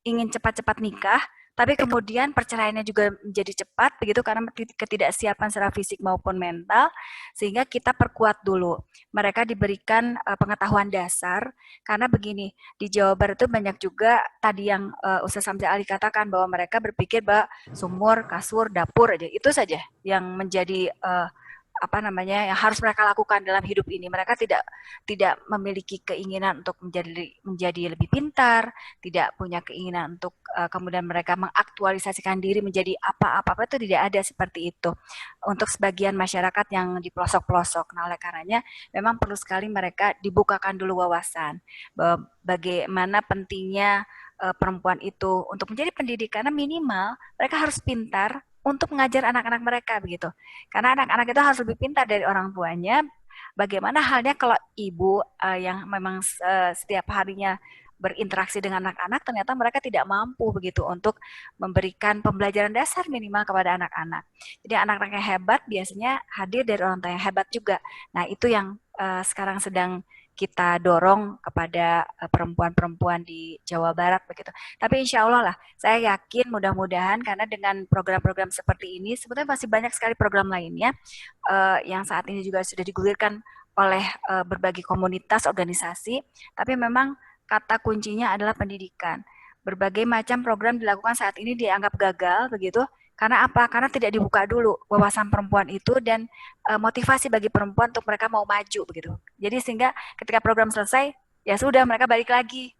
ingin cepat-cepat nikah, tapi kemudian perceraiannya juga menjadi cepat begitu karena ketidaksiapan secara fisik maupun mental, sehingga kita perkuat dulu. Mereka diberikan pengetahuan dasar karena begini, di Jawa Barat itu banyak juga tadi yang Ustaz Samsi Ali katakan bahwa mereka berpikir bahwa sumur, kasur, dapur aja itu saja yang menjadi yang harus mereka lakukan dalam hidup ini. Mereka tidak memiliki keinginan untuk menjadi lebih pintar, tidak punya keinginan untuk kemudian mereka mengaktualisasikan diri menjadi apa-apa, itu tidak ada seperti itu untuk sebagian masyarakat yang di pelosok-pelosok. Nah, oleh karenanya memang perlu sekali mereka dibukakan dulu wawasan bahwa bagaimana pentingnya perempuan itu untuk menjadi pendidik, karena minimal mereka harus pintar untuk mengajar anak-anak mereka begitu. Karena anak-anak itu harus lebih pintar dari orang tuanya. Bagaimana halnya kalau ibu yang memang setiap harinya berinteraksi dengan anak-anak, ternyata mereka tidak mampu begitu untuk memberikan pembelajaran dasar minimal kepada anak-anak. Jadi anak-anak yang hebat biasanya hadir dari orang tua yang hebat juga. Nah, itu yang sekarang sedang kita dorong kepada perempuan-perempuan di Jawa Barat begitu. Tapi insya Allah lah, saya yakin mudah-mudahan karena dengan program-program seperti ini, sebetulnya masih banyak sekali program lainnya yang saat ini juga sudah digulirkan oleh berbagai komunitas, organisasi, tapi memang kata kuncinya adalah pendidikan. Berbagai macam program dilakukan saat ini dianggap gagal begitu. Karena apa? Karena tidak dibuka dulu wawasan perempuan itu dan motivasi bagi perempuan untuk mereka mau maju begitu. Jadi sehingga ketika program selesai, ya sudah mereka balik lagi.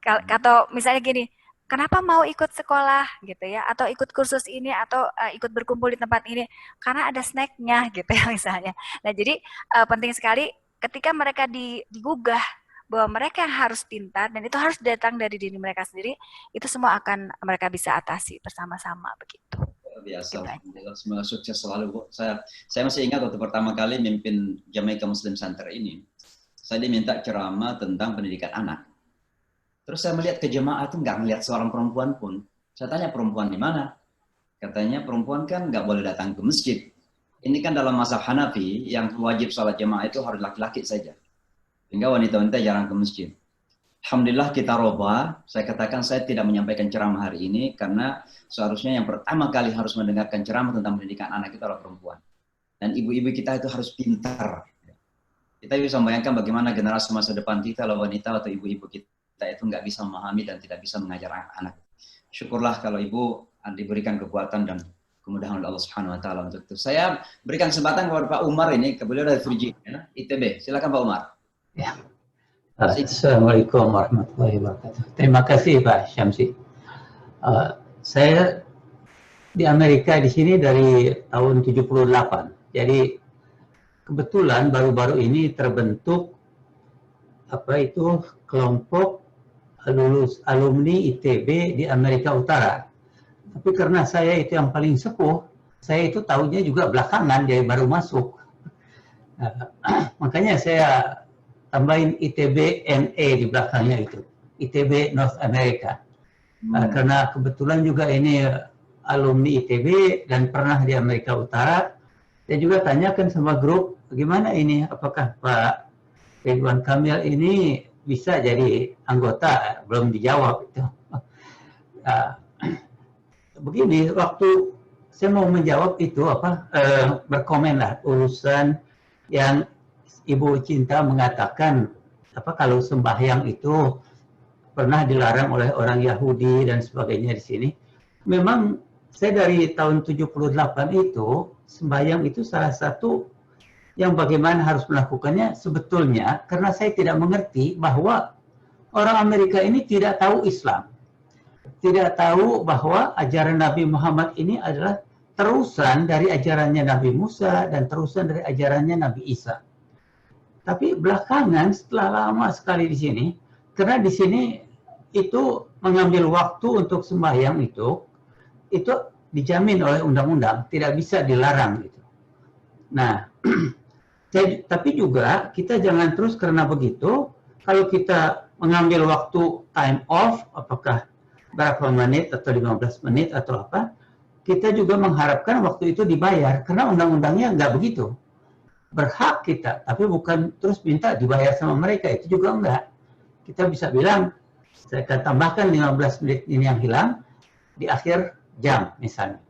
Atau misalnya gini, kenapa mau ikut sekolah gitu ya, atau ikut kursus ini, atau ikut berkumpul di tempat ini? Karena ada snacknya gitu ya misalnya. Nah jadi penting sekali ketika mereka digugah bahwa mereka yang harus pintar dan itu harus datang dari diri mereka sendiri, itu semua akan mereka bisa atasi bersama-sama begitu. Biasa, semoga sukses selalu Bu. Saya masih ingat waktu pertama kali memimpin Jamaica Muslim Center ini, saya diminta ceramah tentang pendidikan anak. Terus saya melihat ke jemaah itu nggak melihat seorang perempuan pun. Saya tanya, perempuan di mana? Katanya perempuan kan nggak boleh datang ke masjid. Ini kan dalam mazhab Hanafi yang wajib sholat jemaah itu harus laki-laki saja. Sehingga wanita-wanita jarang ke masjid. Alhamdulillah kita roba. Saya katakan saya tidak menyampaikan ceramah hari ini karena seharusnya yang pertama kali harus mendengarkan ceramah tentang pendidikan anak itu adalah perempuan. Dan ibu-ibu kita itu harus pintar. Kita bisa membayangkan bagaimana generasi masa depan kita, kalau wanita atau ibu-ibu kita itu nggak bisa memahami dan tidak bisa mengajar anak. Syukurlah kalau ibu diberikan kekuatan dan kemudahan oleh Allah Subhanahu Wa Taala untuk itu. Saya berikan kesempatan kepada Pak Umar ini, beliau dari Virginia, ITB. Silakan Pak Umar. Ya. Assalamualaikum warahmatullahi wabarakatuh. Terima kasih Pak Syamsi. Saya di Amerika di sini dari tahun 78. Jadi kebetulan baru-baru ini terbentuk kelompok alumni ITB di Amerika Utara. Tapi karena saya itu yang paling sepuh, saya itu tahunya juga belakangan, jadi baru masuk. Makanya saya tambahin ITB NE di belakangnya itu, ITB North America. Karena kebetulan juga ini alumni ITB dan pernah di Amerika Utara. Saya juga tanyakan sama grup, bagaimana ini, apakah Pak Ridwan Kamil ini bisa jadi anggota? Belum dijawab itu. Begini, waktu saya mau menjawab itu berkomen lah urusan yang Ibu Cinta mengatakan kalau sembahyang itu pernah dilarang oleh orang Yahudi dan sebagainya di sini. Memang saya dari tahun 78 itu sembahyang itu salah satu yang bagaimana harus melakukannya sebetulnya karena saya tidak mengerti bahwa orang Amerika ini tidak tahu Islam. Tidak tahu bahwa ajaran Nabi Muhammad ini adalah terusan dari ajarannya Nabi Musa dan terusan dari ajarannya Nabi Isa. Tapi belakangan setelah lama sekali di sini, karena di sini itu mengambil waktu untuk sembahyang itu dijamin oleh undang-undang, tidak bisa dilarang gitu. Nah, tapi juga kita jangan terus karena begitu, kalau kita mengambil waktu time off, apakah berapa menit atau 15 menit atau apa, kita juga mengharapkan waktu itu dibayar, karena undang-undangnya nggak begitu. Berhak kita, tapi bukan terus minta dibayar sama mereka, itu juga enggak. Kita bisa bilang, saya akan tambahkan 15 menit ini yang hilang, di akhir jam misalnya.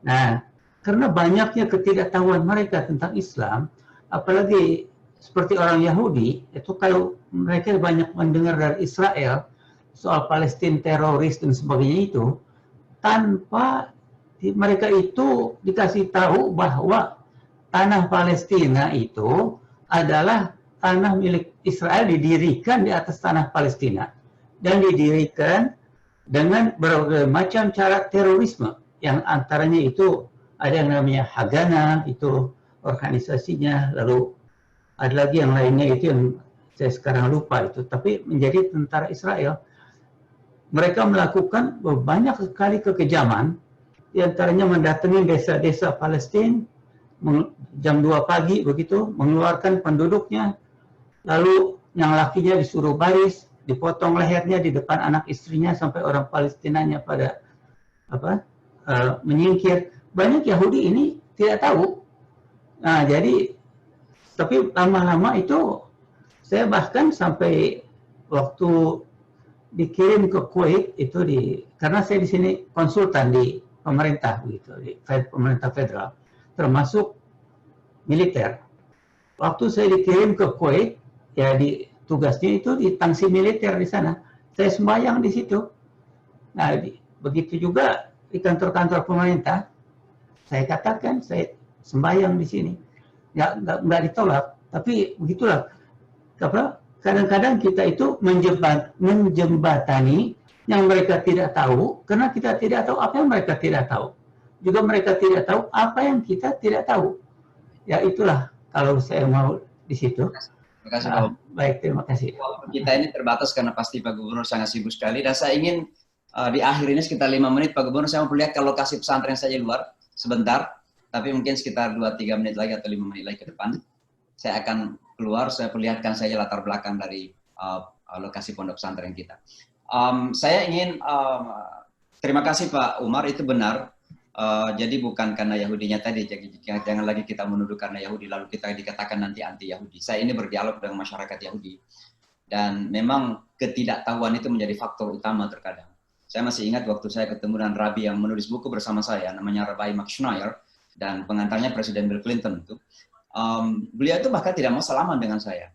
Nah, karena banyaknya ketidaktahuan mereka tentang Islam, apalagi seperti orang Yahudi, itu kalau mereka banyak mendengar dari Israel, soal Palestina teroris dan sebagainya itu, tanpa mereka itu dikasih tahu bahwa tanah Palestina itu adalah tanah milik Israel, didirikan di atas tanah Palestina dan didirikan dengan berbagai macam cara terorisme, yang antaranya itu ada yang namanya Haganah, itu organisasinya, lalu ada lagi yang lainnya itu yang saya sekarang lupa itu, tapi menjadi tentara Israel. Mereka melakukan banyak sekali kekejaman, di antaranya mendatangi desa-desa Palestina jam 2 pagi begitu, mengeluarkan penduduknya, lalu yang lakinya disuruh baris, dipotong lehernya di depan anak istrinya sampai orang Palestinanya pada menyingkir. Banyak Yahudi ini tidak tahu. Nah, jadi tapi lama-lama itu saya bahkan sampai waktu dikirim ke Kuwait itu karena saya di sini konsultan di pemerintah begitu, di pemerintah federal, termasuk militer. Waktu saya dikirim ke Kuwait, ya tugasnya itu di tangsi militer di sana. Saya sembahyang di situ. Nah, begitu juga di kantor-kantor pemerintah, saya katakan saya sembahyang di sini. Nggak ditolak, tapi begitulah. Kadang-kadang kita itu menjembatani yang mereka tidak tahu, karena kita tidak tahu apa yang mereka tidak tahu. Juga mereka tidak tahu apa yang kita tidak tahu. Ya itulah kalau saya mau di situ. Terima kasih, Pak. Baik, terima kasih. Kita ini terbatas karena pasti Pak Gubernur sangat sibuk sekali, dan saya ingin di akhir ini sekitar 5 menit Pak Gubernur, saya mau lihat ke lokasi pesantren saja luar sebentar, tapi mungkin sekitar 2-3 menit lagi atau 5 menit lagi ke depan. Saya akan keluar, saya perlihatkan saja latar belakang dari lokasi pondok pesantren kita. Saya ingin terima kasih Pak Umar, itu benar. Jadi bukan karena Yahudinya tadi, jangan lagi kita menuduh karena Yahudi lalu kita dikatakan nanti anti Yahudi. Saya ini berdialog dengan masyarakat Yahudi, dan memang ketidaktahuan itu menjadi faktor utama terkadang. Saya masih ingat waktu saya ketemu dengan Rabi yang menulis buku bersama saya, namanya Rabbi Max Schneier, dan pengantarnya Presiden Bill Clinton itu. Beliau itu bahkan tidak mau salaman dengan saya,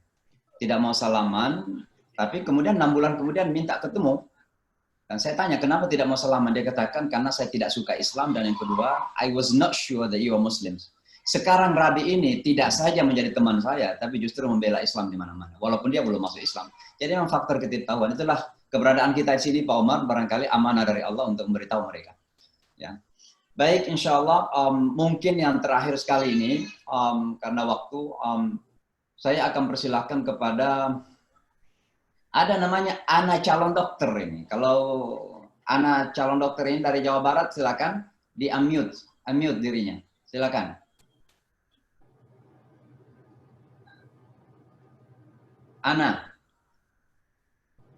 tidak mau salaman, tapi kemudian 6 bulan kemudian minta ketemu. Dan saya tanya, kenapa tidak mau salaman? Dia katakan, karena saya tidak suka Islam, dan yang kedua, I was not sure that you are Muslims. Sekarang Rabi ini tidak saja menjadi teman saya, tapi justru membela Islam di mana-mana, walaupun dia belum masuk Islam. Jadi memang faktor ketidaktahuan, itulah keberadaan kita di sini, Pak Umar, barangkali amanah dari Allah untuk memberitahu mereka. Ya. Baik, insya Allah, mungkin yang terakhir sekali ini, karena waktu, saya akan persilahkan kepada ada namanya Ana calon dokter ini. Kalau Ana calon dokter ini dari Jawa Barat, silakan unmute dirinya. Silakan. Ana.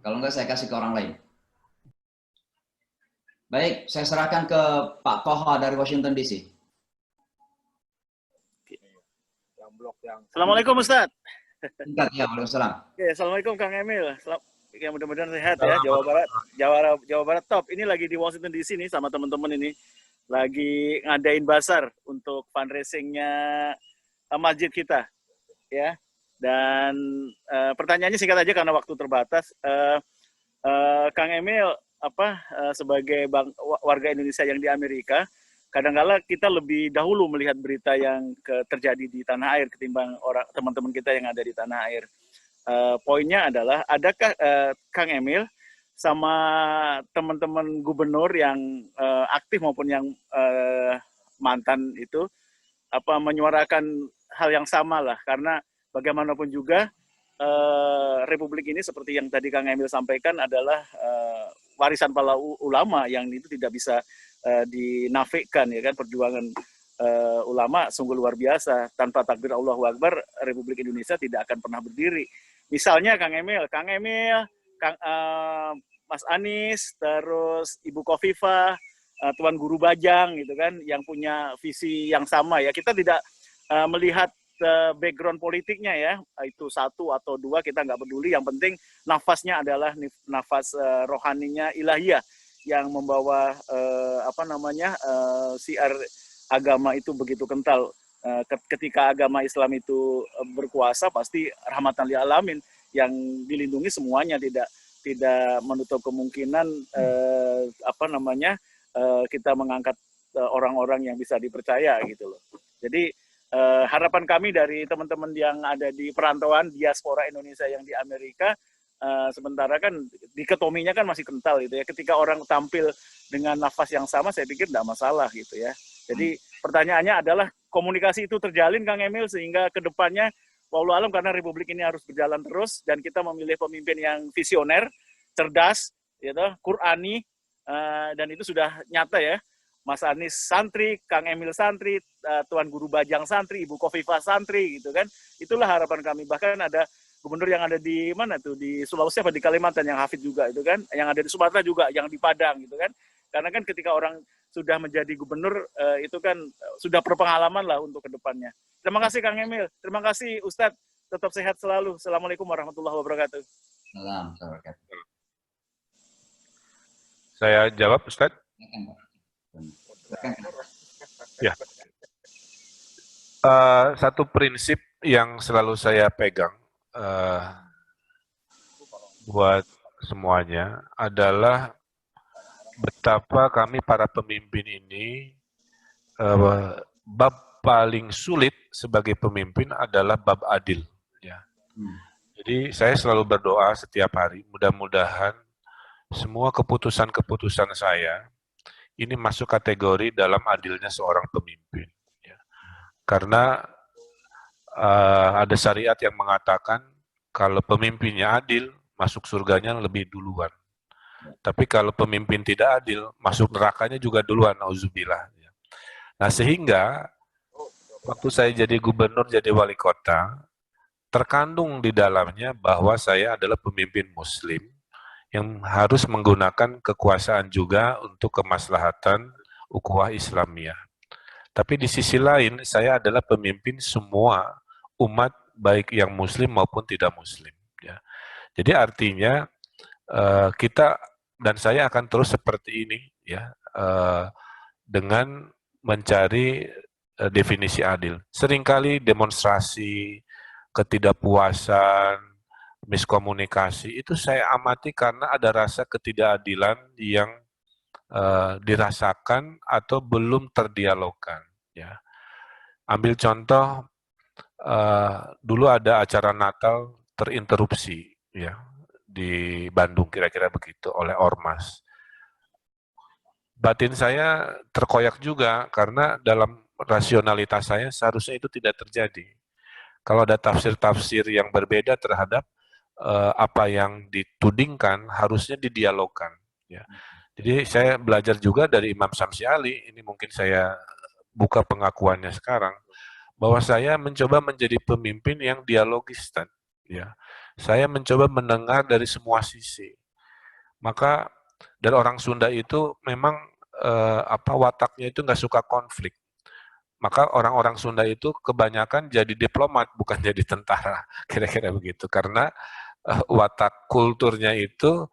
Kalau enggak saya kasih ke orang lain. Baik, saya serahkan ke Pak Toha dari Washington DC. Assalamualaikum Ustaz. Singkat ya, waalaikumsalam. Oke, assalamualaikum Kang Emil. Ya, mudah-mudahan sehat ya. Jawa Barat top. Ini lagi di Washington DC nih sama teman-teman ini. Lagi ngadain basar untuk fundraisingnya masjid kita. Ya. Dan pertanyaannya singkat aja karena waktu terbatas. Kang Emil, sebagai warga Indonesia yang di Amerika, kadang-kala kita lebih dahulu melihat berita yang terjadi di tanah air ketimbang teman-teman kita yang ada di tanah air. Poinnya adalah, adakah Kang Emil sama teman-teman gubernur yang aktif maupun yang mantan itu menyuarakan hal yang sama lah, karena bagaimanapun juga Republik ini seperti yang tadi Kang Emil sampaikan adalah warisan para ulama yang itu tidak bisa dinafikan, ya kan. Perjuangan ulama sungguh luar biasa. Tanpa takbir Allahu Akbar, Republik Indonesia tidak akan pernah berdiri. Misalnya Kang Emil, Mas Anies, terus Ibu Khofifah, Tuan Guru Bajang gitu kan, yang punya visi yang sama ya. Kita tidak melihat background politiknya ya, itu 1 atau 2 kita nggak peduli. Yang penting nafasnya adalah nafas rohaninya ilahiyah yang membawa siar agama itu begitu kental. Ketika agama Islam itu berkuasa, pasti rahmatan lil alamin yang dilindungi semuanya, tidak menutup kemungkinan kita mengangkat orang-orang yang bisa dipercaya gitu loh. Jadi harapan kami dari teman-teman yang ada di perantauan diaspora Indonesia yang di Amerika, sementara kan dikotominya kan masih kental gitu ya. Ketika orang tampil dengan nafas yang sama, saya pikir tidak masalah gitu ya. Jadi pertanyaannya adalah komunikasi itu terjalin, Kang Emil, sehingga kedepannya wallahu alam, karena Republik ini harus berjalan terus dan kita memilih pemimpin yang visioner, cerdas, gitu, Qurani, dan itu sudah nyata ya. Mas Anies santri, Kang Emil santri, Tuan Guru Bajang santri, Ibu Khofifah santri gitu kan. Itulah harapan kami. Bahkan ada gubernur yang ada di mana tuh, di Sulawesi apa di Kalimantan yang hafid juga itu kan, yang ada di Sumatera juga, yang di Padang gitu kan. Karena kan ketika orang sudah menjadi gubernur itu kan sudah berpengalaman lah untuk kedepannya. Terima kasih Kang Emil, terima kasih Ustadz, tetap sehat selalu. Assalamualaikum warahmatullahi wabarakatuh. Saya jawab, Ustadz. Ya. Satu prinsip yang selalu saya pegang buat semuanya adalah betapa kami para pemimpin ini, bab paling sulit sebagai pemimpin adalah bab adil. Ya. Jadi saya selalu berdoa setiap hari, mudah-mudahan semua keputusan-keputusan saya ini masuk kategori dalam adilnya seorang pemimpin. Ya. Karena ada syariat yang mengatakan kalau pemimpinnya adil, masuk surganya lebih duluan. Tapi kalau pemimpin tidak adil, masuk nerakanya juga duluan, auzubillah. Nah sehingga waktu saya jadi gubernur, jadi wali kota, terkandung di dalamnya bahwa saya adalah pemimpin muslim yang harus menggunakan kekuasaan juga untuk kemaslahatan ukhuwah Islamiyah. Tapi di sisi lain, saya adalah pemimpin semua umat, baik yang muslim maupun tidak muslim. Ya. Jadi artinya kita dan saya akan terus seperti ini, ya, dengan mencari definisi adil. Seringkali demonstrasi, ketidakpuasan, miskomunikasi itu saya amati karena ada rasa ketidakadilan yang dirasakan atau belum terdialogkan. Ya. Ambil contoh, dulu ada acara Natal terinterupsi, ya, di Bandung kira-kira begitu oleh ormas. Batin saya terkoyak juga karena dalam rasionalitas saya seharusnya itu tidak terjadi. Kalau ada tafsir-tafsir yang berbeda terhadap apa yang ditudingkan, harusnya didialogkan. Ya. Jadi saya belajar juga dari Imam Samsi Ali, ini mungkin saya buka pengakuannya sekarang, bahwa saya mencoba menjadi pemimpin yang dialogis. Ya. Saya mencoba mendengar dari semua sisi. Maka dari orang Sunda itu memang wataknya itu nggak suka konflik. Maka orang-orang Sunda itu kebanyakan jadi diplomat, bukan jadi tentara, kira-kira begitu. Karena watak kulturnya itu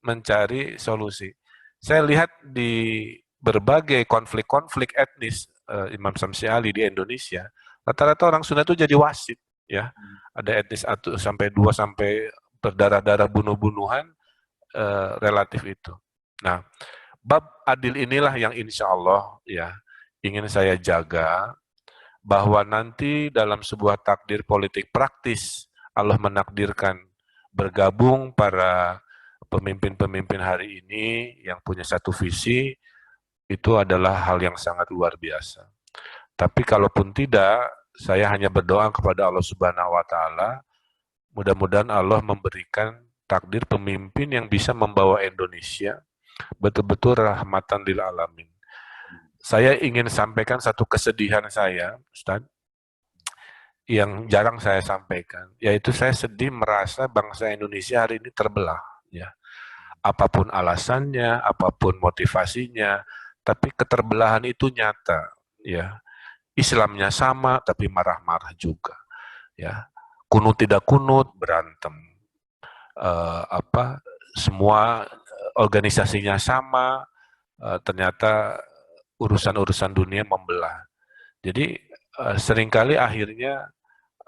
mencari solusi. Saya lihat di berbagai konflik-konflik etnis Imam Samsi Ali di Indonesia, rata-rata orang Sunda itu jadi wasit. Ya, ada etnis 1 sampai 2 sampai berdarah-darah bunuh-bunuhan relatif itu. Nah, bab adil inilah yang insya Allah ya ingin saya jaga, bahwa nanti dalam sebuah takdir politik praktis Allah menakdirkan bergabung para pemimpin-pemimpin hari ini yang punya satu visi, itu adalah hal yang sangat luar biasa. Tapi kalaupun tidak, saya hanya berdoa kepada Allah Subhanahu wa Ta'ala, mudah-mudahan Allah memberikan takdir pemimpin yang bisa membawa Indonesia betul-betul rahmatan lil alamin. Saya ingin sampaikan satu kesedihan saya, Ustaz, yang jarang saya sampaikan, yaitu saya sedih merasa bangsa Indonesia hari ini terbelah. Ya. Apapun alasannya, apapun motivasinya, tapi keterbelahan itu nyata. Ya. Islamnya sama, tapi marah-marah juga. Ya. Kunut tidak kunut, berantem. Semua organisasinya sama, ternyata urusan-urusan dunia membelah. Jadi seringkali akhirnya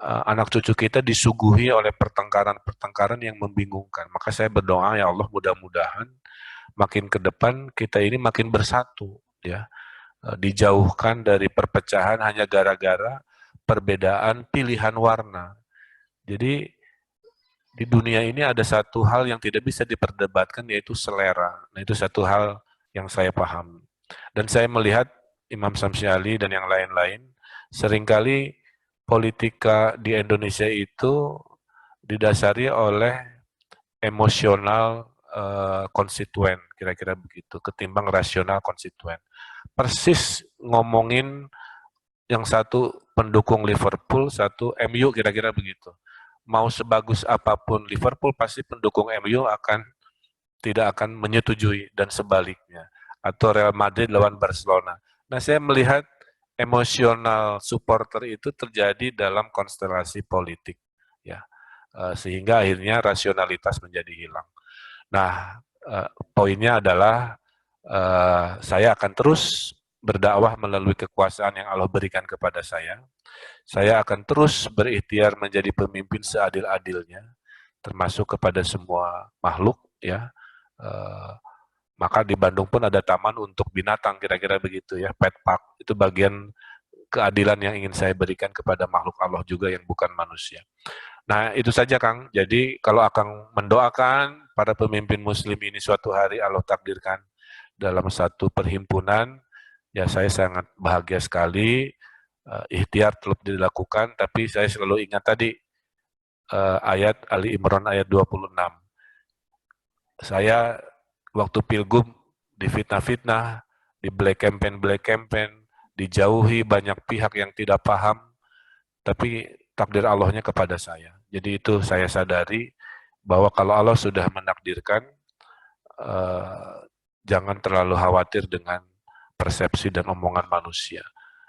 anak cucu kita disuguhi oleh pertengkaran-pertengkaran yang membingungkan. Maka saya berdoa, ya Allah, mudah-mudahan makin ke depan kita ini makin bersatu, ya, dijauhkan dari perpecahan hanya gara-gara perbedaan pilihan warna. Jadi di dunia ini ada satu hal yang tidak bisa diperdebatkan, yaitu selera. Nah, itu satu hal yang saya paham. Dan saya melihat Imam Samsi Ali dan yang lain-lain, seringkali politika di Indonesia itu didasari oleh emosional konstituen, kira-kira begitu, ketimbang rasional konstituen. Persis ngomongin yang satu pendukung Liverpool, satu MU, kira-kira begitu. Mau sebagus apapun Liverpool, pasti pendukung MU tidak akan menyetujui, dan sebaliknya. Atau Real Madrid lawan Barcelona. Nah, saya melihat emosional supporter itu terjadi dalam konstelasi politik, ya, sehingga akhirnya rasionalitas menjadi hilang. Nah, poinnya adalah saya akan terus berdakwah melalui kekuasaan yang Allah berikan kepada saya. Saya akan terus berikhtiar menjadi pemimpin seadil-adilnya, termasuk kepada semua makhluk, ya. Maka di Bandung pun ada taman untuk binatang, kira-kira begitu, ya, pet park. Itu bagian keadilan yang ingin saya berikan kepada makhluk Allah juga yang bukan manusia. Nah, itu saja, Kang. Jadi kalau Akang mendoakan para pemimpin muslim ini suatu hari Allah takdirkan dalam satu perhimpunan, ya saya sangat bahagia sekali. Ikhtiar terus dilakukan, tapi saya selalu ingat tadi ayat Ali Imran ayat 26. Saya waktu pilgub difitnah-fitnah, di black campaign, dijauhi banyak pihak yang tidak paham, tapi takdir Allahnya kepada saya. Jadi itu saya sadari bahwa kalau Allah sudah menakdirkan, jangan terlalu khawatir dengan persepsi dan omongan manusia.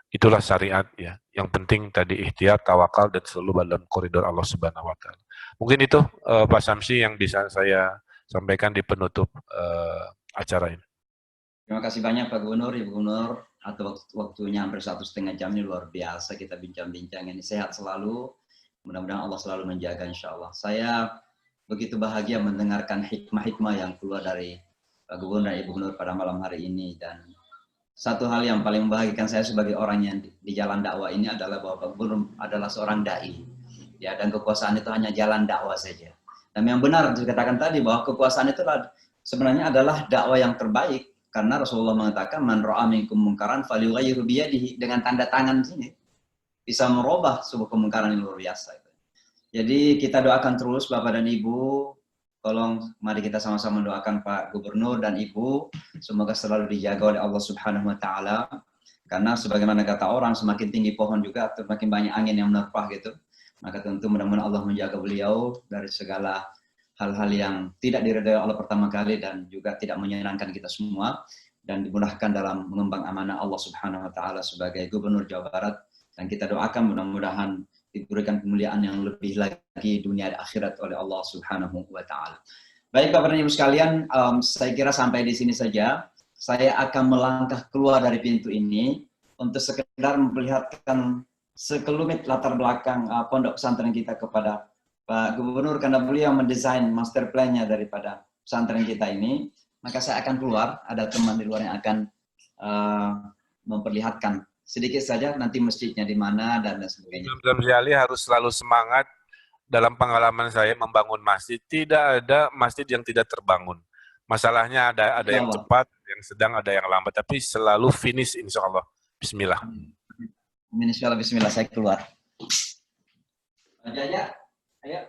Itulah syariat, ya. Yang penting tadi ikhtiar, tawakal, dan selalu dalam koridor Allah Subhanahu wa Ta'ala. Mungkin itu Pak Samsi yang bisa saya sampaikan di penutup acara ini. Terima kasih banyak Pak Gubernur, Ibu Gubernur, atau waktunya hampir 1,5 jam ini luar biasa kita bincang-bincang ini. Sehat selalu, mudah-mudahan Allah selalu menjaga insya Allah. Saya begitu bahagia mendengarkan hikmah-hikmah yang keluar dari Pak Gubernur dan Ibu Gubernur pada malam hari ini. Dan satu hal yang paling membahagiakan saya sebagai orang yang di jalan dakwah ini adalah bahwa Pak Gubernur adalah seorang dai, ya, dan kekuasaan itu hanya jalan dakwah saja. Dan yang benar dikatakan tadi bahwa kekuasaan itu sebenarnya adalah dakwah yang terbaik, karena Rasulullah mengatakan man ra'a minkum munkaran falyughayyirhu biyadihi, dengan tanda tangan sini bisa merubah sebuah kemungkaran yang luar biasa. Jadi kita doakan terus Bapak dan Ibu. Tolong mari kita sama-sama doakan Pak Gubernur dan Ibu, semoga selalu dijaga oleh Allah Subhanahu wa Ta'ala. Karena sebagaimana kata orang, semakin tinggi pohon juga semakin banyak angin yang menerpah gitu. Maka tentu mudah-mudahan Allah menjaga beliau dari segala hal-hal yang tidak diridhai Allah pertama kali dan juga tidak menyenangkan kita semua, dan dimudahkan dalam mengemban amanah Allah Subhanahu wa Ta'ala sebagai Gubernur Jawa Barat. Dan kita doakan mudah-mudahan diberikan kemuliaan yang lebih lagi dunia dan akhirat oleh Allah Subhanahu wa Ta'ala. Baik Bapak dan Ibu sekalian, saya kira sampai di sini saja. Saya akan melangkah keluar dari pintu ini untuk sekedar memperlihatkan sekelumit latar belakang pondok pesantren kita kepada Pak Gubernur, karena beliau mendesain master plan-nya daripada pesantren kita ini. Maka saya akan keluar, ada teman di luar yang akan memperlihatkan sedikit saja nanti masjidnya di mana dan sebagainya. Imam Samsi Ali harus selalu semangat. Dalam pengalaman saya membangun masjid, tidak ada masjid yang tidak terbangun. Masalahnya ada yang cepat, yang sedang, ada yang lambat, tapi selalu finish insya Allah. Bismillah. Insya Allah, Bismillah, saya keluar. Aja, ayo.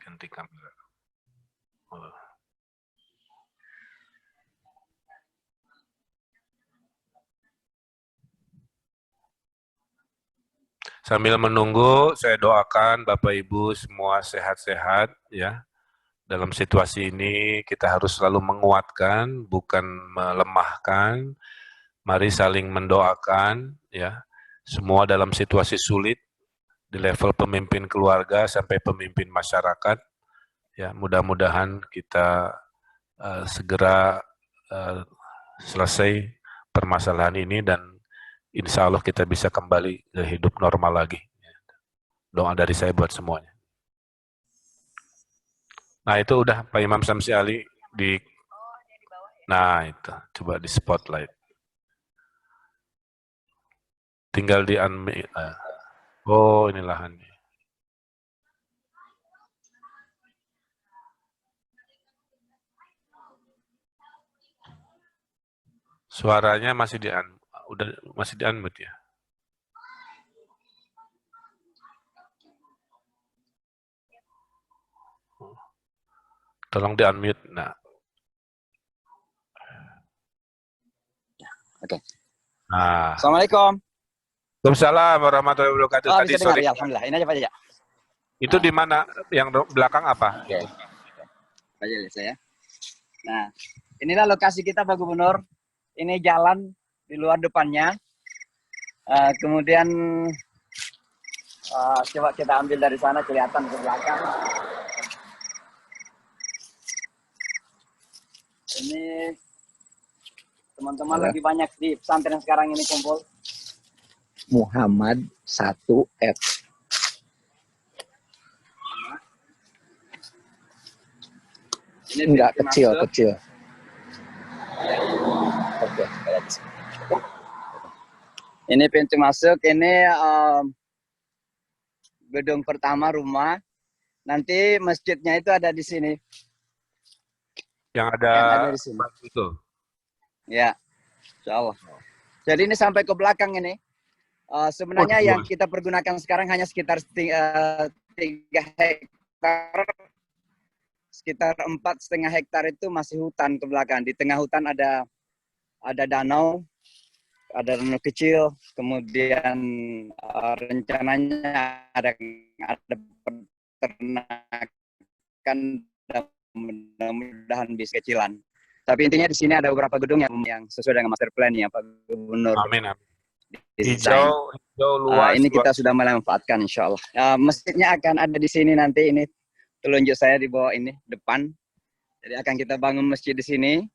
Ganti kamera. Oh. Sambil menunggu, saya doakan Bapak Ibu semua sehat-sehat, ya. Dalam situasi ini kita harus selalu menguatkan, bukan melemahkan. Mari saling mendoakan, ya. Semua dalam situasi sulit, di level pemimpin keluarga sampai pemimpin masyarakat, ya. Mudah-mudahan kita segera selesai permasalahan ini dan insya Allah kita bisa kembali ke hidup normal lagi. Doa dari saya buat semuanya. Nah itu udah Pak Imam Samsi Ali di, nah itu coba di spotlight. Tinggal di unmute. Oh ini lahannya. Suaranya masih masih di unmute ya. Tolong di unmute. Nah. Oke. Nah. Assalamualaikum. Waalaikumsalam warahmatullahi wabarakatuh. Oh, Tadi bisa dengar sorry. ya, alhamdulillah. Ini aja Pak Jaja. Itu di mana? Yang belakang apa? Oke. Pak Jaja saya. Nah, inilah lokasi kita Pak Gubernur. Ini jalan di luar depannya. Kemudian coba kita ambil dari sana kelihatan ke belakang. Ini teman-teman lagi banyak di pesantren sekarang ini kumpul. Muhammad 1F. Ini Enggak, pintu kecil, masuk. kecil. Oke, ini pintu masuk. Ini gedung pertama rumah. Nanti masjidnya itu ada di sini. Yang ada di sini. itu. Ya, insya Allah. Jadi ini sampai ke belakang ini. Sebenarnya yang kita pergunakan sekarang hanya sekitar 3 hektar. Sekitar 4,5 hektar itu masih hutan ke belakang. Di tengah hutan ada danau kecil. Kemudian rencananya ada peternakan dan mudah-mudahan bisa kecilan. Tapi intinya di sini ada beberapa gedung yang sesuai dengan master plan ya Pak Gubernur. Amin. Hijau luas. Ini kita sudah mulai manfaatkan insya Allah. Masjidnya akan ada di sini nanti, ini telunjuk saya di bawah ini, depan. Jadi akan kita bangun masjid di sini.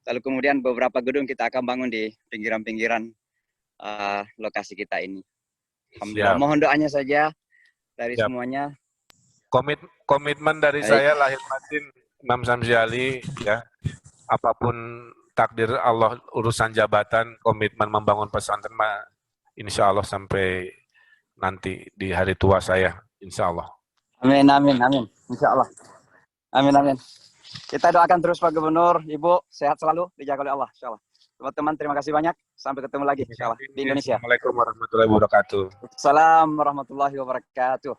Lalu kemudian beberapa gedung kita akan bangun di pinggiran-pinggiran lokasi kita ini. Alhamdulillah. Mohon doanya saja dari semuanya. Komitmen dari saya lahir batin Imam Samsi Ali ya. Apapun takdir Allah, urusan jabatan, komitmen membangun pesantren, insya Allah sampai nanti di hari tua saya, insya Allah. Amin, insya Allah. Amin. Kita doakan terus Pak Gubernur, Ibu sehat selalu, dijaga oleh Allah, insya Allah. Teman-teman terima kasih banyak, sampai ketemu lagi insya Allah di Indonesia. Assalamualaikum warahmatullahi wabarakatuh. Assalamualaikum warahmatullahi wabarakatuh.